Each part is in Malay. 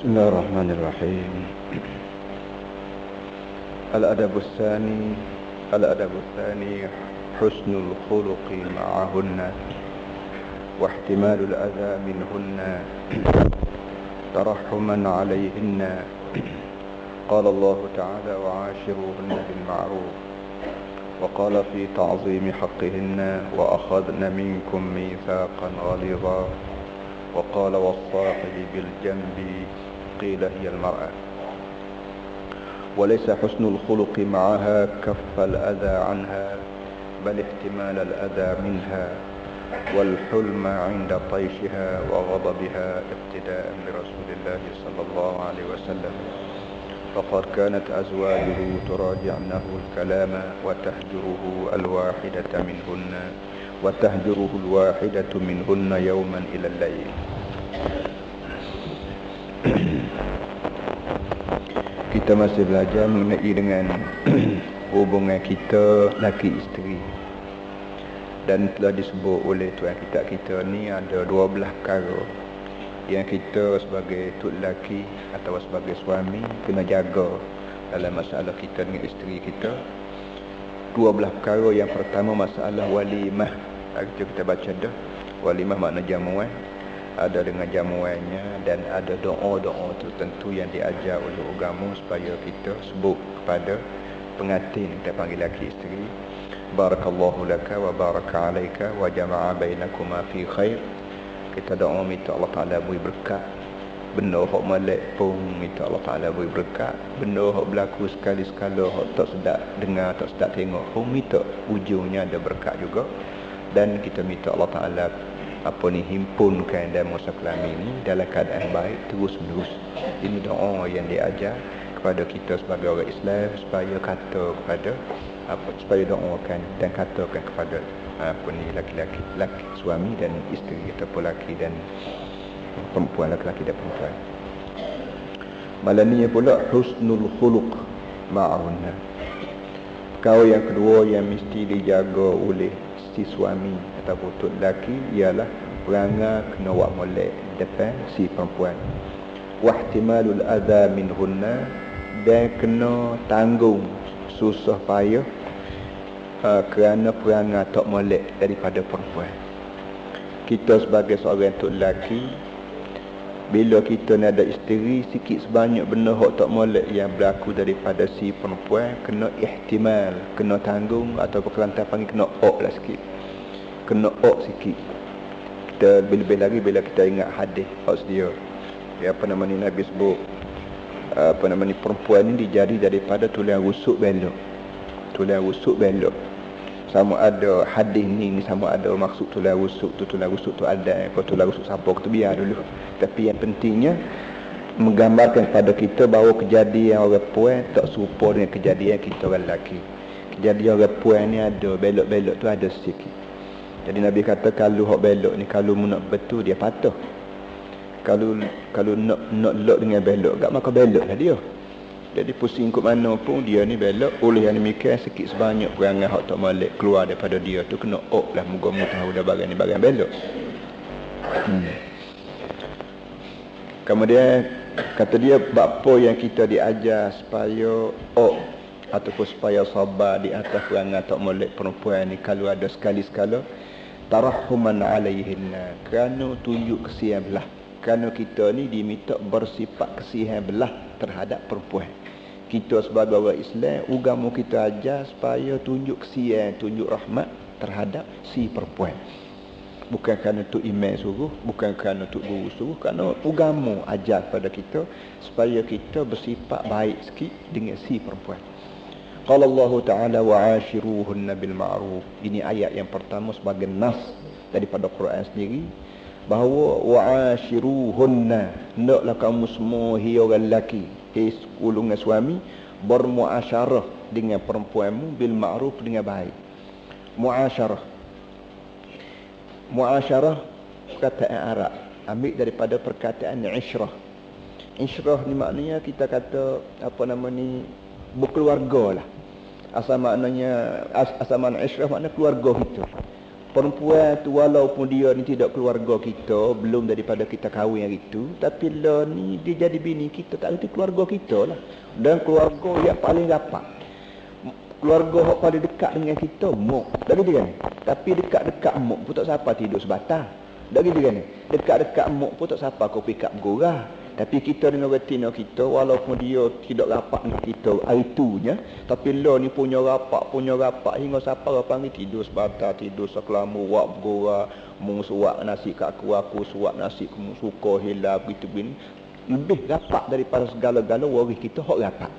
بسم الله الرحمن الرحيم. الأدب الثاني حسن الخلق معهن واحتمال الأذى منهن ترحما عليهن. قال الله تعالى: وعاشروهن بالمعروف. وقال في تعظيم حقهن: وأخذن منكم ميثاقا غليظا. وقال: والصاحب بالجنب، قيل هي المرأة. وليس حسن الخلق معها كف الأذى عنها، بل احتمال الأذى منها، والحلم عند طيشها وغضبها، اقتداء برسول الله صلى الله عليه وسلم. فقد كانت أزواجه تراجعنه الكلام وتهجره الواحدة منهن يوما إلى الليل. Kita masih belajar mengenai dengan hubungan kita laki isteri. Dan telah disebut oleh tuan kita ni ada 12 perkara yang kita sebagai tok lelaki atau sebagai suami kena jaga dalam masalah kita dengan isteri kita. 12 perkara. Yang pertama masalah walimah. Kita baca dah. Walimah makna jamuan. Ada dengan jamuannya dan ada doa-doa tertentu yang diajar oleh agama supaya kita sebut kepada pengantin, kita panggil laki isteri. Barakallahu laka wa baraka alaika wa jama'a bainakuma fi khair. Kita doa minta Allah Ta'ala beri berkat. Benda hak molek pun minta Allah Ta'ala beri berkat. Benda hak berlaku sekali-sekala hak tak sedap dengar, tak sedap tengok pun minta ujungnya ada berkat juga. Dan kita minta Allah Ta'ala himpunkan dalam masa kelamin ini dalam keadaan baik terus menerus. Ini doa yang diajar kepada kita sebagai orang Islam supaya kata kepada supaya doakan dan katakan kepada laki-laki, suami dan isteri ataupun laki dan perempuan, laki-laki dan perempuan. Malam ni pula husnul khuluq ma'ahunna. Perkara yang kedua yang mesti dijaga oleh si suami ataupun tok lelaki ialah perangai kena buat molek depan si perempuan. Wahtimalul adza minhunna, dan kena tanggung susah payah kerana perangai tak molek daripada perempuan. Kita sebagai seorang tok lelaki, bila kita ni ada isteri, sikit sebanyak benda hak tak molek yang berlaku daripada si perempuan kena ihtimal, kena tanggung, atau Kelantan panggil kena lah sikit. Kena sikit. Kita lebih lagi bila kita ingat hadis sedia. Nabi sebut perempuan ni dijadi daripada tulang rusuk belok. Tulang rusuk belok. Sama ada hadis ni sama ada maksud tulang rusuk tu ada, kalau tulang rusuk siapa kita biar dulu. Tapi yang pentingnya menggambarkan kepada kita bahawa kejadian orang perempuan tak serupa dengan kejadian kita orang lelaki. Kejadian orang perempuan ni ada belok-belok tu ada sikit. Jadi Nabi kata kalau hak belok ni kalau nak betul dia patah. Kalau nak lok dengan belok gak maka beloklah dia. Jadi pusing ke mana pun dia ni belok. Oleh yang demikian sikit sebanyak perangai hak tak molek keluar daripada dia tu kena lah, moga-moga tahu dah barang ni barang belok. Kemudian kata dia apa yang kita diajar supaya ataupun supaya sabar di atas perangai tak molek perempuan ni kalau ada sekali-sekala. Tarahuman alaihinna, kerana tunjuk kesian belah. Kerana kita ni diminta bersifat kesian belah terhadap perempuan. Kita sebagai orang Islam, agama kita ajar supaya tunjuk kesian, tunjuk rahmat terhadap si perempuan. Bukan kerana tu imam suruh, bukan kerana tu guru suruh, kerana agama ajar kepada kita supaya kita bersifat baik sikit dengan si perempuan. Qala Allah Ta'ala wa'ashiruhunna bil ma'ruf. Ini ayat yang pertama sebagai nas daripada Quran sendiri, bahawa wa'ashiruhunna, hendaklah kamu semua orang lelaki, ulungan suami, bermuasyarah dengan perempuanmu bil ma'ruf, dengan baik. Muasyarah perkataan Arab, ambil daripada perkataan isyrah. Isyrah ni maknanya kita kata berkeluarga lah. Asal makna isyrah makna keluarga kita. Perempuan tu walaupun dia ni tidak keluarga kita, belum daripada kita kahwin hari tu, tapi lah ni dia jadi bini kita, tak reti keluarga kita lah. Dan keluarga yang paling rapat, keluarga yang paling dekat dengan kita, mak. Tak gitu kan? Tapi dekat-dekat mak pun tak siapa tidur sebatang. Tak gitu kan? Dekat-dekat mak pun tak siapa kau pick up gorah. Tapi kita dengan retina kita, walaupun dia tidak rapat dengan kita hari itunya, tapi lah ni punya rapat hingga siapa panggil tidur sebatang, tidur sekelamu, wak bergora, mung suak nasi kat aku suak nasi kamu suka hilap gitu bin. Lebih rapat daripada segala-gala waris kita hok rapat.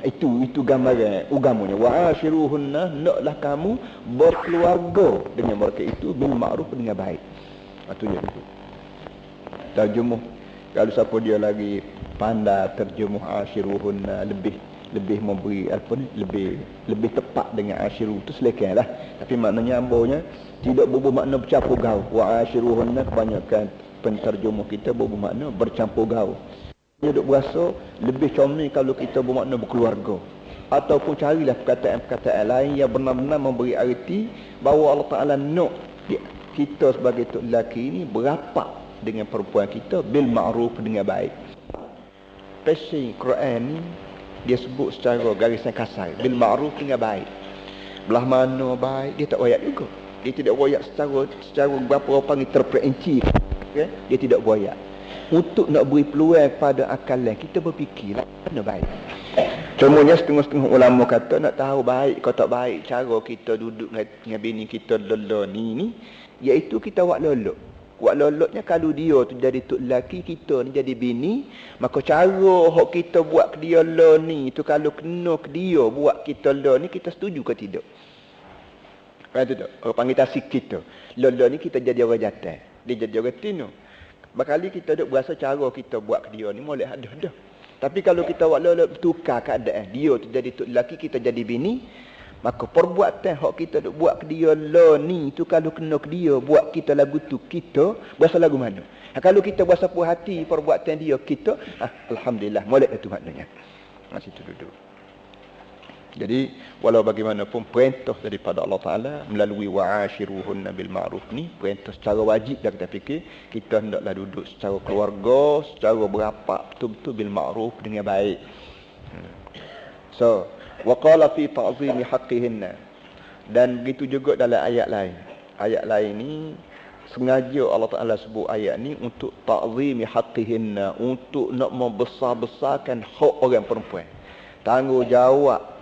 Itu gambaran agamanya. Wa ashiruhunna, naklah kamu berkeluarga dengan mereka itu bil ma'ruf, dengan baik. Itu je itu. Terjemuh kalau siapa dia lagi pandai terjemuh ashiruhunna, lebih memberi apa ni, lebih tepat dengan ashiru tu selekan lah. Tapi maknanya ambonya tidak berubah makna bercampur gaul. Wa ashiruhunna kebanyakan penterjemah kita berubah makna bercampur gaul. Dia duk berasa lebih comel kalau kita bermakna berkeluarga. Ataupun carilah perkataan-perkataan lain yang benar-benar memberi arti bahawa Allah Ta'ala nak kita sebagai tok lelaki ini berapak dengan perempuan kita bil ma'ruf, dengan baik. Pasal Quran ni dia sebut secara garisan kasar bil ma'ruf, dengan baik. Belah mana baik dia tak royak juga. Dia tidak royak secara berapa orang panggil terperinci. Okay? Dia tidak royak. Untuk nak beri peluang pada akalan kita berfikirlah mana baik. Contohnya setengah-setengah ulama kata nak tahu baik kau tak baik cara kita duduk dengan bini kita lolo ni iaitu kita buat lolok. Buat loloknya kalau dia tu jadi tok lelaki, kita ni jadi bini, maka cara hok kita buat ke dia lo ni tu kalau kena ke dia buat kita lo ni, kita setuju ke tidak? Kan tu tak? Orang panggil tasik kita. Lolo ni kita jadi orang jantan, dia jadi orang tino. Bakali kita duk berasa cara kita buat ke dia ni molek ada. Tapi kalau kita buat lolok tukar keadaan, dia tu jadi tok lelaki, kita jadi bini, maka perbuatan hak kita duk buat ke dia lo ni tu kalau kena ke dia buat kita lagu tu, kita berasa lagu mana? Kalau kita berasa puas hati perbuatan dia kita, alhamdulillah molek itu maknanya. Situ duduk. Jadi walau bagaimanapun perintah daripada Allah Ta'ala melalui wa'ashiruhunna bil ma'ruf ni perintah secara wajib dah kita fikir. Kita hendaklah duduk secara keluarga, secara berapak betul-betul bil ma'ruf, dengan baik. So wa qala fi ta'zimi haqqihinna, dan begitu juga dalam ayat lain. Ayat lain ni sengaja Allah Ta'ala sebut ayat ni untuk ta'zimi haqqihinna, untuk nak membesar-besarkan hak orang perempuan. Tanggungjawab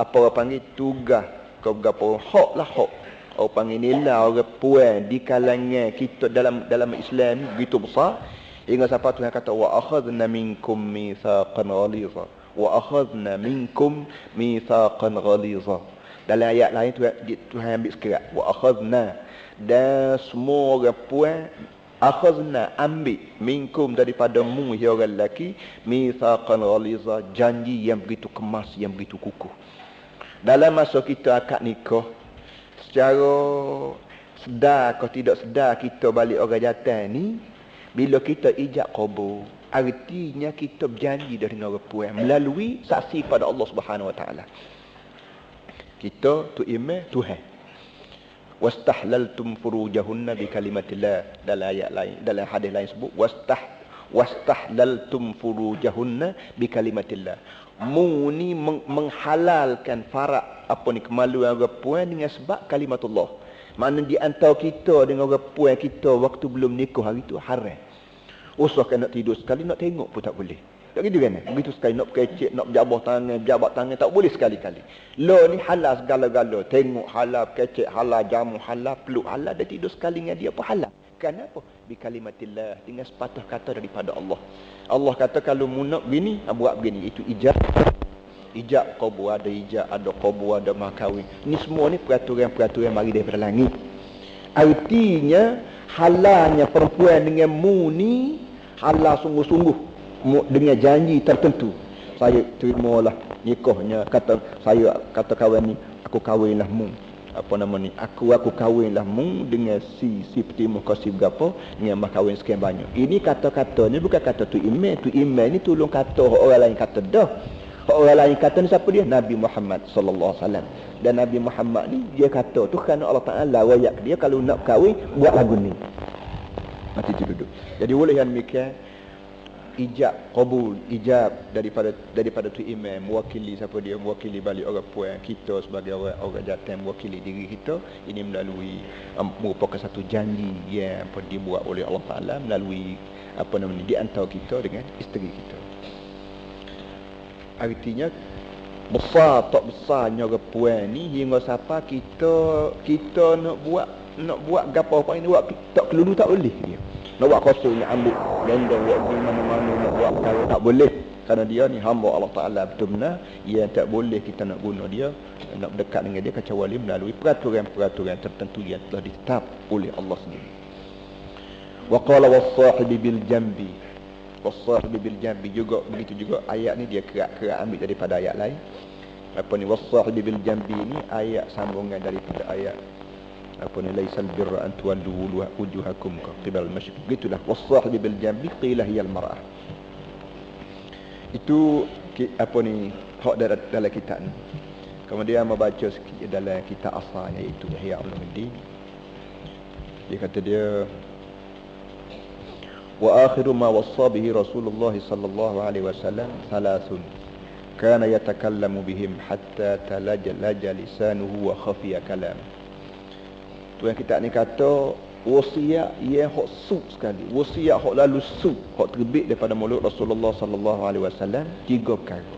apa orang panggil tugas kau berapa hak lah hak. Orang panggil nilai orang puan di kalangan kita dalam Islam ni begitu besar hingga sampai Tuhan kata wa akhadna minkum mitsaqan ghaliza. Wa akhadna minkum mitsaqan ghaliza. Dalam ayat lain Tuhan ambil sekerat wa akhadna, dan semua orang puan akhadna ambil minkum daripada mu ya orang lelaki mitsaqan ghaliza, janji yang begitu kemas, yang begitu kukuh. Dalam masa kita akad nikah, secara sedar atau tidak sedar kita balik orang jantan ni, bila kita ijab qabul, artinya kita berjanji dengan orang puan melalui saksi pada Allah Subhanahu Wa Taala. Kita tu iman Tuhan. Wastahlaltum furujahunna bi kalimatillah. Dalam ayat lain, dalam hadis lain sebut wastahlaltum furujahunna bi kalimatillah. Mu ni menghalalkan farak apa ni kemaluan orang puan dengan sebab kalimatullah. Maknanya di antara kita dengan orang puan kita waktu belum nikah hari tu haram. Usahakan nak tidur sekali, nak tengok pun tak boleh. Tak gitu kan? Begitu sekali nak kecek, nak berjabat tangan tak boleh sekali-kali. Lo ni halal segala-gala. Tengok halal, kecek halal, jamu halal, peluk halal, dan tidur sekali dengan dia pun halal. Kenapa? Bi kalimatillah, dengan sepatah kata daripada Allah. Allah kata kalau mu nak begini, buat begini. Itu ijab. Ijab qabul, ada ijab, ada qabul, ada mahkawin. Ni semua ni peraturan-peraturan mari daripada langit. Artinya halalnya perempuan dengan mu ni halal sungguh-sungguh, dengan janji tertentu. Saya terimalah nikahnya, kata saya kata kawan ni aku kahwinlah mu, apa nama ni, aku kahwinlah mu dengan si petimu kasih berapa, dengan mas kahwin sekian banyak. Ini kata-kata ni bukan kata tu iman ni tolong kata orang lain kata dah. Orang lain kata ni siapa dia? Nabi Muhammad sallallahu alaihi wasallam. Dan Nabi Muhammad ni dia kata tu kerana Allah Taala wayak dia kalau nak kahwin buat lagu ni. Mati tu duduk. Jadi oleh yang demikian ijab daripada tu imam mewakili siapa dia, mewakili balik orang puan kita sebagai orang jantan, mewakili diri kita, ini melalui merupakan satu janji yang dibuat oleh Allah Taala melalui di antara kita dengan isteri kita. Artinya besar tak besarnya orang puan ni hingga siapa kita nak buat gapo apa ini buat tak kelulu tak boleh dia. Nak buat kosong, nak ambil gendong, buat mana-mana, nak buat perkara tak boleh. Kerana dia ni hamba Allah Ta'ala betul benar. Yang tak boleh kita nak guna dia, nak berdekat dengan dia kecuali melalui peraturan-peraturan tertentu yang telah ditetap oleh Allah sendiri. Wa qala was-sahibi bil jambi. Was-sahibi bil jambi juga begitu juga ayat ni dia kerak-kerak ambil daripada ayat lain. Was-sahibi bil jambi ni ayat sambungan daripada ayat laisal birra an tuwallu wujuhakum qibal al-masyriq. Gitulah was-sahibi bil jambi qila hiya al-mar'ah. Itu hak dalam kitab ni. Kemudian membaca sikit dalam kitab asal iaitu Ihya Ulumuddin. Dia kata dia wa akhiru ma wassa bihi Rasulullah sallallahu alaihi wasallam thalathun kana yatakallamu bihim hatta talajja lisanuhu wa khafiya kalam. Tu yang kita ni kata wasiat yang hak su sekali, wasiat hak lalu su, hak terbit daripada mulut Rasulullah sallallahu alaihi wasallam tiga perkara.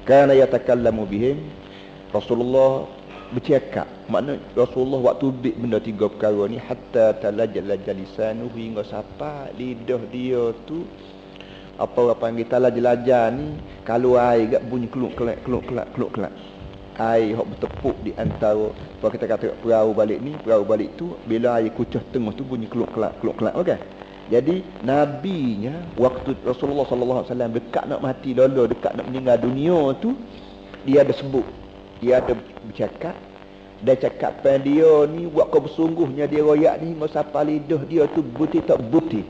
Kana yatakallamu bihim, Rasulullah bercakap, makna Rasulullah waktu bit benda tiga perkara ni hatta talajja lisanuhu hingga sampai lidah dia tu orang panggil talajja ni kalau air gak bunyi keluk-kelak. Air hok bertepuk di antara kalau kita kata perahu balik tu bila air kucah tengah tu bunyi keluk-kelak okey. Jadi nabinya waktu Rasulullah sallallahu alaihi wasallam dekat nak mati lolo, dekat nak meninggal dunia tu dia ada sebut, dia ada bercakap dan cakapan dia ni buat kau bersungguhnya dia royak ni ngosapa lidah dia tu buti tak buti.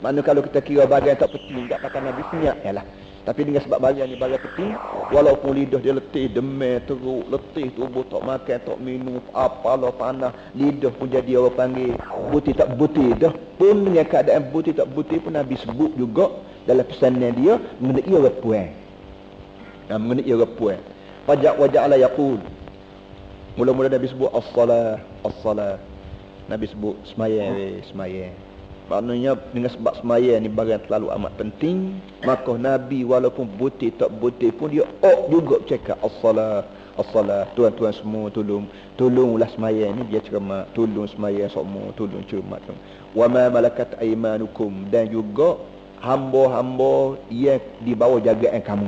Mana kalau kita kira bagian tak penting tak kata Nabi senyap yalah. Tapi dengan sebab bagian ni bagian penting, walaupun lidah dia letih, demam, teruk, letih, tubuh tak makan, tak minum, apalah panah, lidah pun jadi orang panggil buti tak buti dah. Pun dengan keadaan buti tak buti pun Nabi sebut juga dalam pesanan dia mengenai orang puan. Mengenai orang puan. Waja'ala yaqul. Mula-mula Nabi sebut as-salah. Nabi sebut semayang. Maknanya dengan sebab semayang ni barang terlalu amat penting, maka Nabi walaupun buti tak buti pun dia juga cakap as-salah. Tuan-tuan semua tolonglah semayang ni dia cermat, tolong semayang semua, tolong cermat. Wa ma malakat aymanukum, dan juga hamba-hamba yang di bawah jagaan kamu.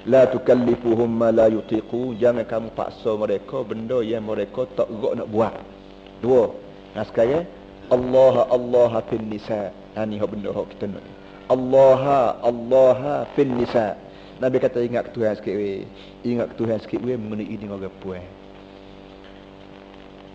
La tukallifuhum ma la yutiqu, jangan kamu paksa mereka benda yang mereka tak gerak nak buat. Dua. Nah sekarang Allah fin nisa. Ni hak benda hak kita nak. Allah fin nisa. Nabi kata ingat Tuhan sikit we mengenai dengan orang puan.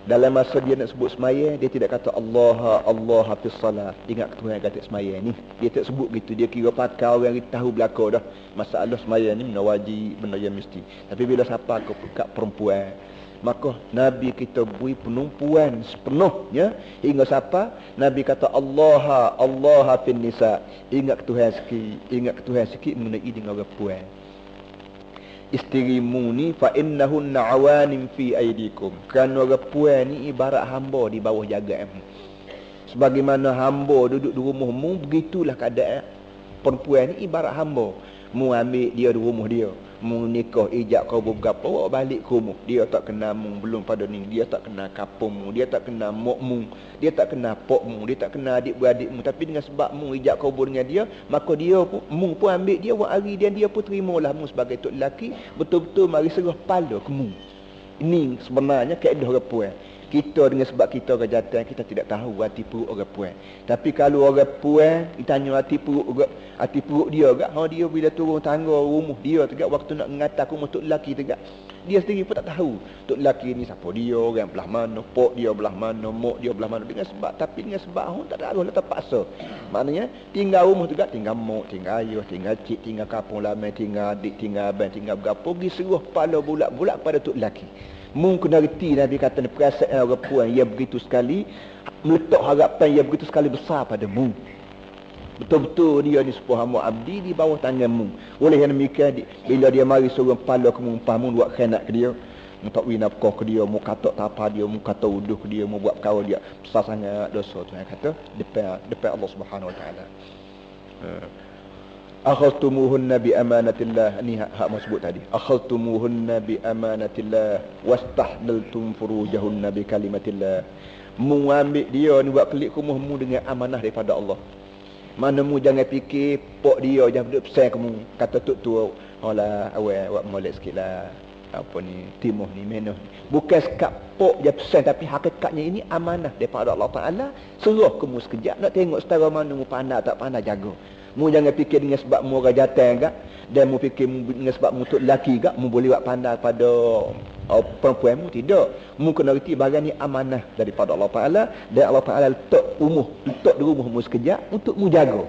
Dalam masa dia nak sebut semayang, dia tidak kata Allah fis salat. Ingat Tuhan kata semayang ni. Dia tak sebut gitu. Dia kira pakai orang yang tahu belaka dah. Masalah semayang ni benda wajib, benda yang mesti. Tapi bila siapa kat perempuan, maka Nabi kita beri penumpuan sepenuhnya hingga siapa Nabi kata Allah fin nisa. Ingat Tuhan sikit mengenai dengan orang puan. Isterimu ni fa innahunna awanim fi aidikum, kerana orang puan ni ibarat hamba di bawah jagaanmu. Sebagaimana hamba duduk di rumahmu, begitulah keadaan perempuan ni ibarat hamba. Mu ambil dia di rumah dia, mu nikah ijab kau berapa bawa balik ke rumah, dia tak kenal mu belum pada ni, dia tak kenal kampung mu, dia tak kenal mak mu, dia tak kenal pok mu, dia tak kenal adik-beradik mu, tapi dengan sebab mu ijab kau dengan dia, maka dia pun mu pun ambil dia buat hari dia pun terimalah mu sebagai tok lelaki, betul-betul mari serah pala ke mu. Ini sebenarnya kaedah orang puan. Kita dengan sebab kita orang jantan, kita tidak tahu hati perut orang puan. Tapi kalau orang puan, kita tanya hati perut dia agak, dia bila turun tangga rumah dia tegak waktu nak mengatak rumah tok lelaki tegak. Dia sendiri pun tak tahu tok lelaki ni siapa dia, orang belah mana, pok dia belah mana, mak dia belah mana, dengan sebab, tapi dengan sebab orang tak tahu, tak terpaksa. Maknanya tinggal rumah tegak, tinggal mak, tinggal ayah, tinggal cik, tinggal kampung lamai, tinggal adik, tinggal abang, tinggal berapa, pergi seruh kepala bulat-bulat pada tok lelaki. Mung kena reti Nabi kata perasaan orang puan ia begitu sekali, meletak harapan ia begitu sekali besar pada mung. Betul-betul dia ni sebuah hamba abdi di bawah tangan mung. Oleh yang demikian bila dia mari suruh kepala ke mung, mung buat khianat ke dia, mu tak win nafkah ke dia, mu kata tapa dia, mu kata uduh ke dia, mu buat perkara dia, besar sangat dosa tu yang kata depan Allah Subhanahu Wa Taala. Akhadtumuhunna bi amanatillah, ni hak mau sebut tadi. Akhadtumuhunna bi amanatillah wastahlaltum furujahunna bi kalimatillah. Mu ambil dia ni buat kelik rumahmu dengan amanah daripada Allah. Mana mu jangan fikir pok dia jangan duduk pesan kamu kata tok tua, alah awal buat molek sikitlah. Apa ni timuh ni menuh. Bukan sekap pok dia pesan, tapi hakikatnya ini amanah daripada Allah Taala. Suruh kamu sekejap nak tengok setara mana mu pandai tak pandai jaga. Mu jangan fikir dengan sebab mu orang jantan gak, dan mu fikir dengan sebab mu tok lelaki gak, mu boleh buat pandai pada perempuan mu, tidak. Mu kena reti bahagian ni amanah daripada Allah Taala, dan Allah Taala letak di rumah mu sekejap untuk mu jaga.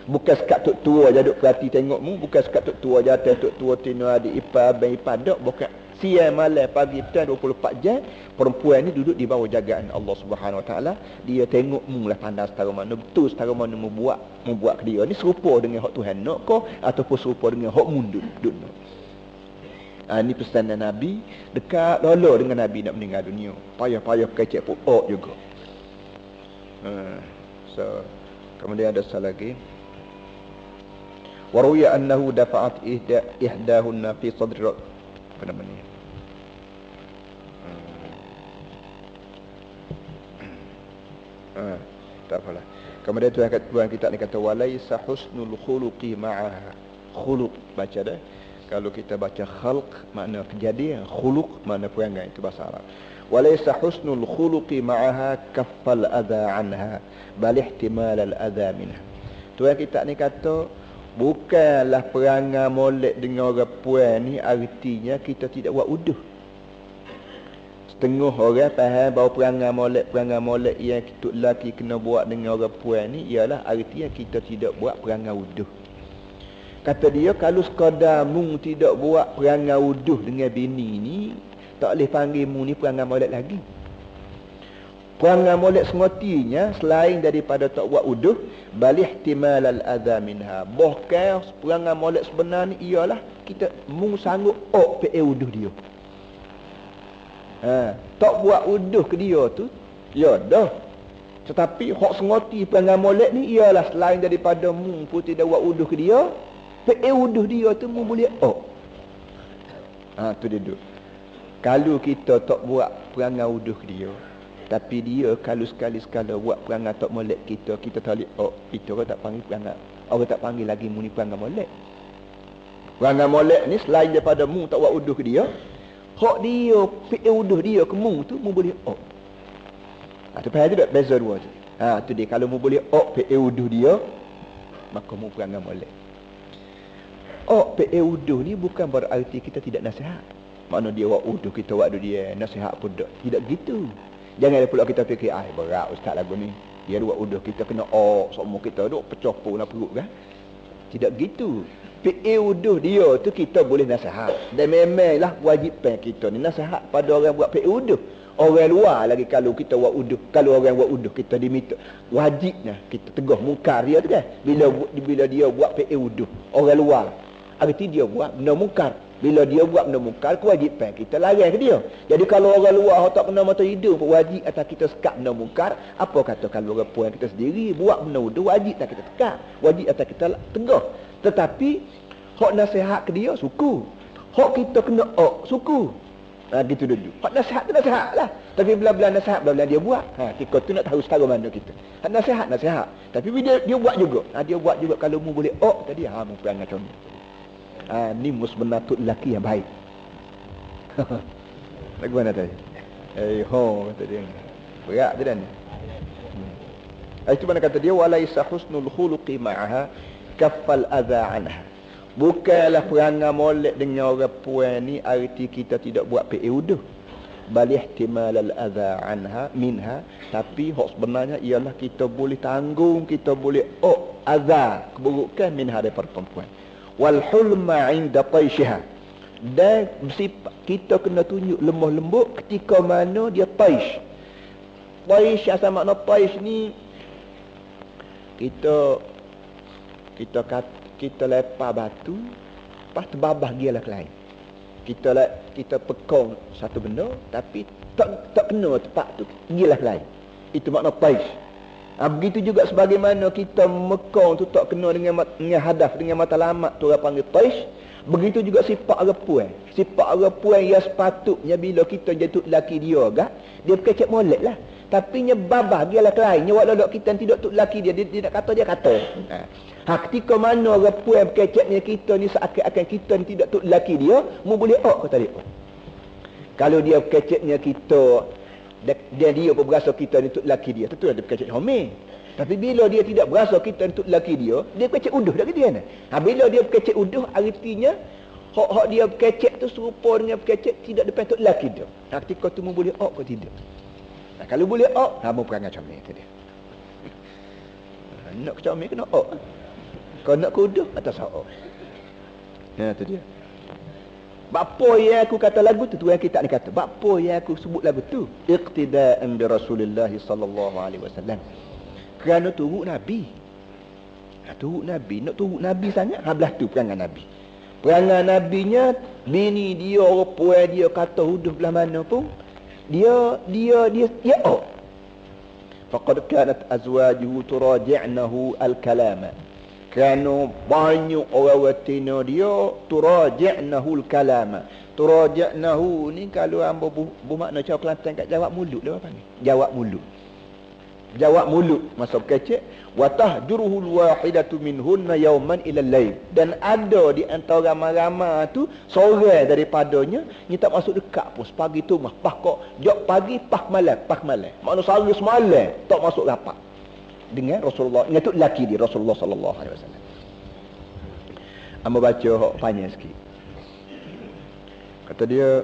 Bukan sekat tok tua je duk perhati tengok mu, bukan sekat tok tua jantan, tok tua tino adik ipar abang ipar, dak, bukan. Siang malam pagi petang 24 jam perempuan ni duduk di bawah jagaan Allah Subhanahu Wa Taala. Dia tengok mu lah pandai setara mana betul, setara mana membuat ke dia ni serupa dengan hak Tuhan nak ke ataupun serupa dengan hak mundut nak. Ini pesanan Nabi dekat lolo dengan Nabi nak meninggal dunia. Payah-payah kecek pokok juga. So kemudian ada satu lagi. Waruya annahu dafa'at ihdahunna fi sadri apa namanya? Tak apalah. Kemudian Tuhan kita ni kata walaisa husnul khuluqi ma'aha. Khuluq baca dah. Kalau kita baca khalq makna kejadian, khuluq makna perangai, itu bahasa Arab. Walaisa husnul khuluqi ma'aha kaffal adha anha bal ihtimal al adha minha. Tuhan kita ni kata bukanlah perangai molek dengan orang puan ni artinya kita tidak buat uduh. Setengah orang faham bahawa perangai molek yang kita lelaki kena buat dengan orang puan ni ialah artinya kita tidak buat perangai uduh. Kata dia kalau sekadar mung tidak buat perangai uduh dengan bini ni, tak boleh panggil mung ni perangai molek lagi. Perangai molek sengotinya selain daripada tak buat uduh, bal ihtimal al adha minha. Bahkan perangai molek sebenar ni ialah kita mung sanggup pe uduh dia. Tak buat uduh ke dia tu, ya dah. Tetapi hak sengoti perangai molek ni ialah selain daripada mung pun tidak buat uduh ke dia, uduh dia tu mung boleh tu dia duduk. Kalau kita tak buat perangai uduh ke dia, tapi dia kalau sekali-sekala buat perangai tak molek kita tak boleh itu orang tak panggil perangai. Orang tak panggil lagi mung ni perangai molek. Perangai molek ni selain daripada mung tak buat uduh ke dia, hak dia uduh dia ke mung tu mu boleh tu faham tak beza dua tu. Tu dia kalau mu boleh uduh dia, maka mu perangai molek. Uduh ni bukan berarti kita tidak nasihat. Makna dia buat uduh kita buat dia nasihat pun tak. Tidak gitu. Jangan pula kita fikir berat ustaz lagu ni. Dia buat uduh kita kena semua kita duk pecah pun perut kan. Tidak gitu. Uduh dia tu kita boleh nasihat. Dan memanglah wajipan kita ni nasihat pada orang buat uduh. Orang luar lagi kalau kita buat uduh, kalau orang buat uduh kita diminta wajibnya kita tegah mungkar dia tu kan. Bila dia buat uduh orang luar, arti dia buat benda mungkar. Bila dia buat benda mungkar, kewajipan kita larang ke dia. Jadi kalau orang luar tak kena mata hidung, wajib atas kita sekat benda mungkar. Apa kata kalau orang puan kita sendiri buat benda uduh, wajib atas kita sekat, wajib atas kita tegah. Tetapi hak nasihat ke dia suku, hak kita kena suku. Gitu dulu. Hak nasihat tu nasihat lah. Tapi bila-bila nasihat, bila dia buat, kita tu nak tahu setara mana kita. Hak nasihat. Tapi bila dia buat juga, dia buat juga kalau mu boleh tadi mu perangai contoh. Ni sebenar tu lelaki yang baik. Bagaimana tadi? Kata dia. Berat tu dan. Itu mana kata dia walaisa husnul khuluqi ma'aha kaffal adha anha. Bukanlah perangai molek dengan orang puan ni arti kita tidak buat uduh. Bal ihtimal al adha anha minha, tapi hak sebenarnya ialah kita boleh tanggung, kita boleh adha keburukan minha daripada perempuan. Wal hulma 'inda taishiha. Dan kita kena tunjuk lemah lembut ketika mana dia taish. Taish asal makna taish ni kita lepas batu, lepas terbabah gialah ke lain. Kita pekong satu benda tapi tak kena tepat tu, gialah ke lain. Itu makna taish. Begitu juga sebagaimana kita mekong tu tak kena dengan hadaf, dengan matlamat tu orang panggil taish. Begitu juga sifat repuan. Sifat repuan yang sepatutnya bila kita jatuh laki dia dia berkecek molek lah. Tapi nya babah dia lah lain. Nya walau kita tidak tuk laki dia nak kata dia kata. Ketika mana repuan berkeceknya kita ni seakan-akan kita ni tidak tuk laki dia, mu boleh kata dia. Kalau dia berkeceknya kita dia pun berasa kita ni tuk laki dia, tentu dia berkecek homeh. Tapi bila dia tidak berasa kita ni tuk laki dia berkecek uduh dah dia kan. Bila dia berkecek uduh artinya hak dia berkecek tu serupa dengan berkecek tidak depan tuk laki dia. Ketika tu mu boleh ke tidak. Kalau boleh mu perangai comel tu dia. Nak comel kena kalau nak kuduh atas tu dia. Bapa yang aku kata lagu tu yang kita ni kata. Bapa yang aku sebut lagu tu iqtida'an bi Rasulillah sallallahu alaihi wasallam. Kerana turut Nabi. Turut Nabi, nak turut Nabi sangat, hablah tu perangai Nabi. Perangai Nabinya bini dia, orang puan dia kata huduh belah mana pun dia faqad kanat azwajuhu turaji'nahu al-kalama. Kerana banyak orang watina dia turaji'nahu al-kalama. Turaji'nahu ni kalau hamba bermakna cara Kelantan kat jawab mulut dia apa ni? Jawab mulut masa berkecek wa tahjuruhu al-wahidatu minhunna yawman ila al-lail. Dan ada di antara ramai-ramai tu seorang daripadanya ni tak masuk dekat pun sepagi tu mah pah kok jok pagi pah malam. Makna sehari semalam tak masuk rapat dengan Rasulullah, dengan tu laki dia Rasulullah sallallahu alaihi wasallam. Amba baca hak panjang sikit. Kata dia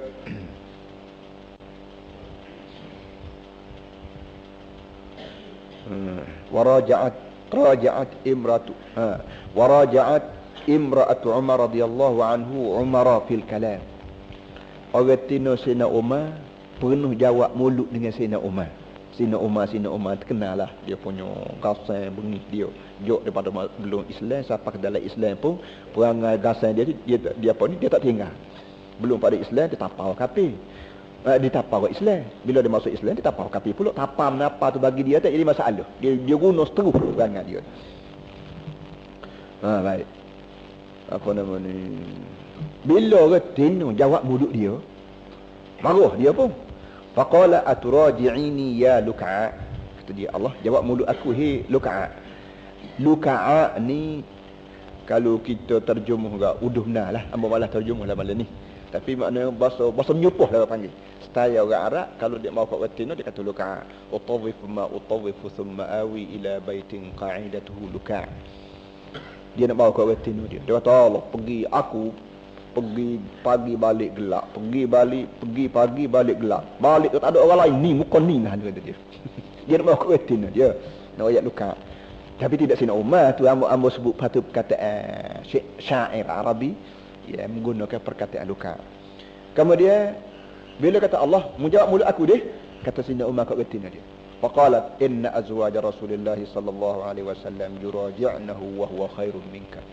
raja'at imra'atu Umar radhiyallahu anhu Umara fil kalam. Orang tino Sayyidina Umar penuh jawab mulut dengan Sayyidina Umar. Sayyidina Umar terkenal lah dia punya gasan bengih dia. Jok daripada belum Islam sampai ke dalam Islam pun perangai gasan dia apa ni dia tak tinggal. Belum pada Islam dia tapau kafir. Dia tapau Islam. Bila dia masuk Islam dia tapau kafir pula. Tapam apa tu bagi dia tak jadi masalah. Dia guna terus perangai dia. Baik. Apa nama ni? Bila retin jawab mulut dia, marah dia pun. Faqala aturaji'ini ya Luka'a. Kata dia, Allah jawab mulut aku, hei Luka'a. Luka'a ni kalau kita terjemuh uduh benar lah. Amba malah terjemuh lah malam ni. Tapi maknanya bahasa menyupuh lah orang panggil. Setaya orang Arab kalau dia mau kat retina dia kata Luka'a. Utawifu ma utawifu thumma awi ila baitin qa'idatuhu Luka'a. Dia nak bawa kat retina dia. Dia kata Allah pergi pagi balik gelap. Pergi pagi balik gelap. Balik tak ada orang lain ni muka ni lah dia kata dia. Dia nak bawa kat retina dia. Nak ayat Luka'a. Tapi tidak Sayyidina Umar tu amba sebut patut perkataan syair Arabi yang menggunakan perkataan Luka'a. Kemudian bila kata Allah menjawab mulut aku deh, kata Sayyidina Umar kat retina dia. Faqalat inna azwaj Rasulillah sallallahu alaihi wasallam yuraji'nahu wa huwa khairun minka.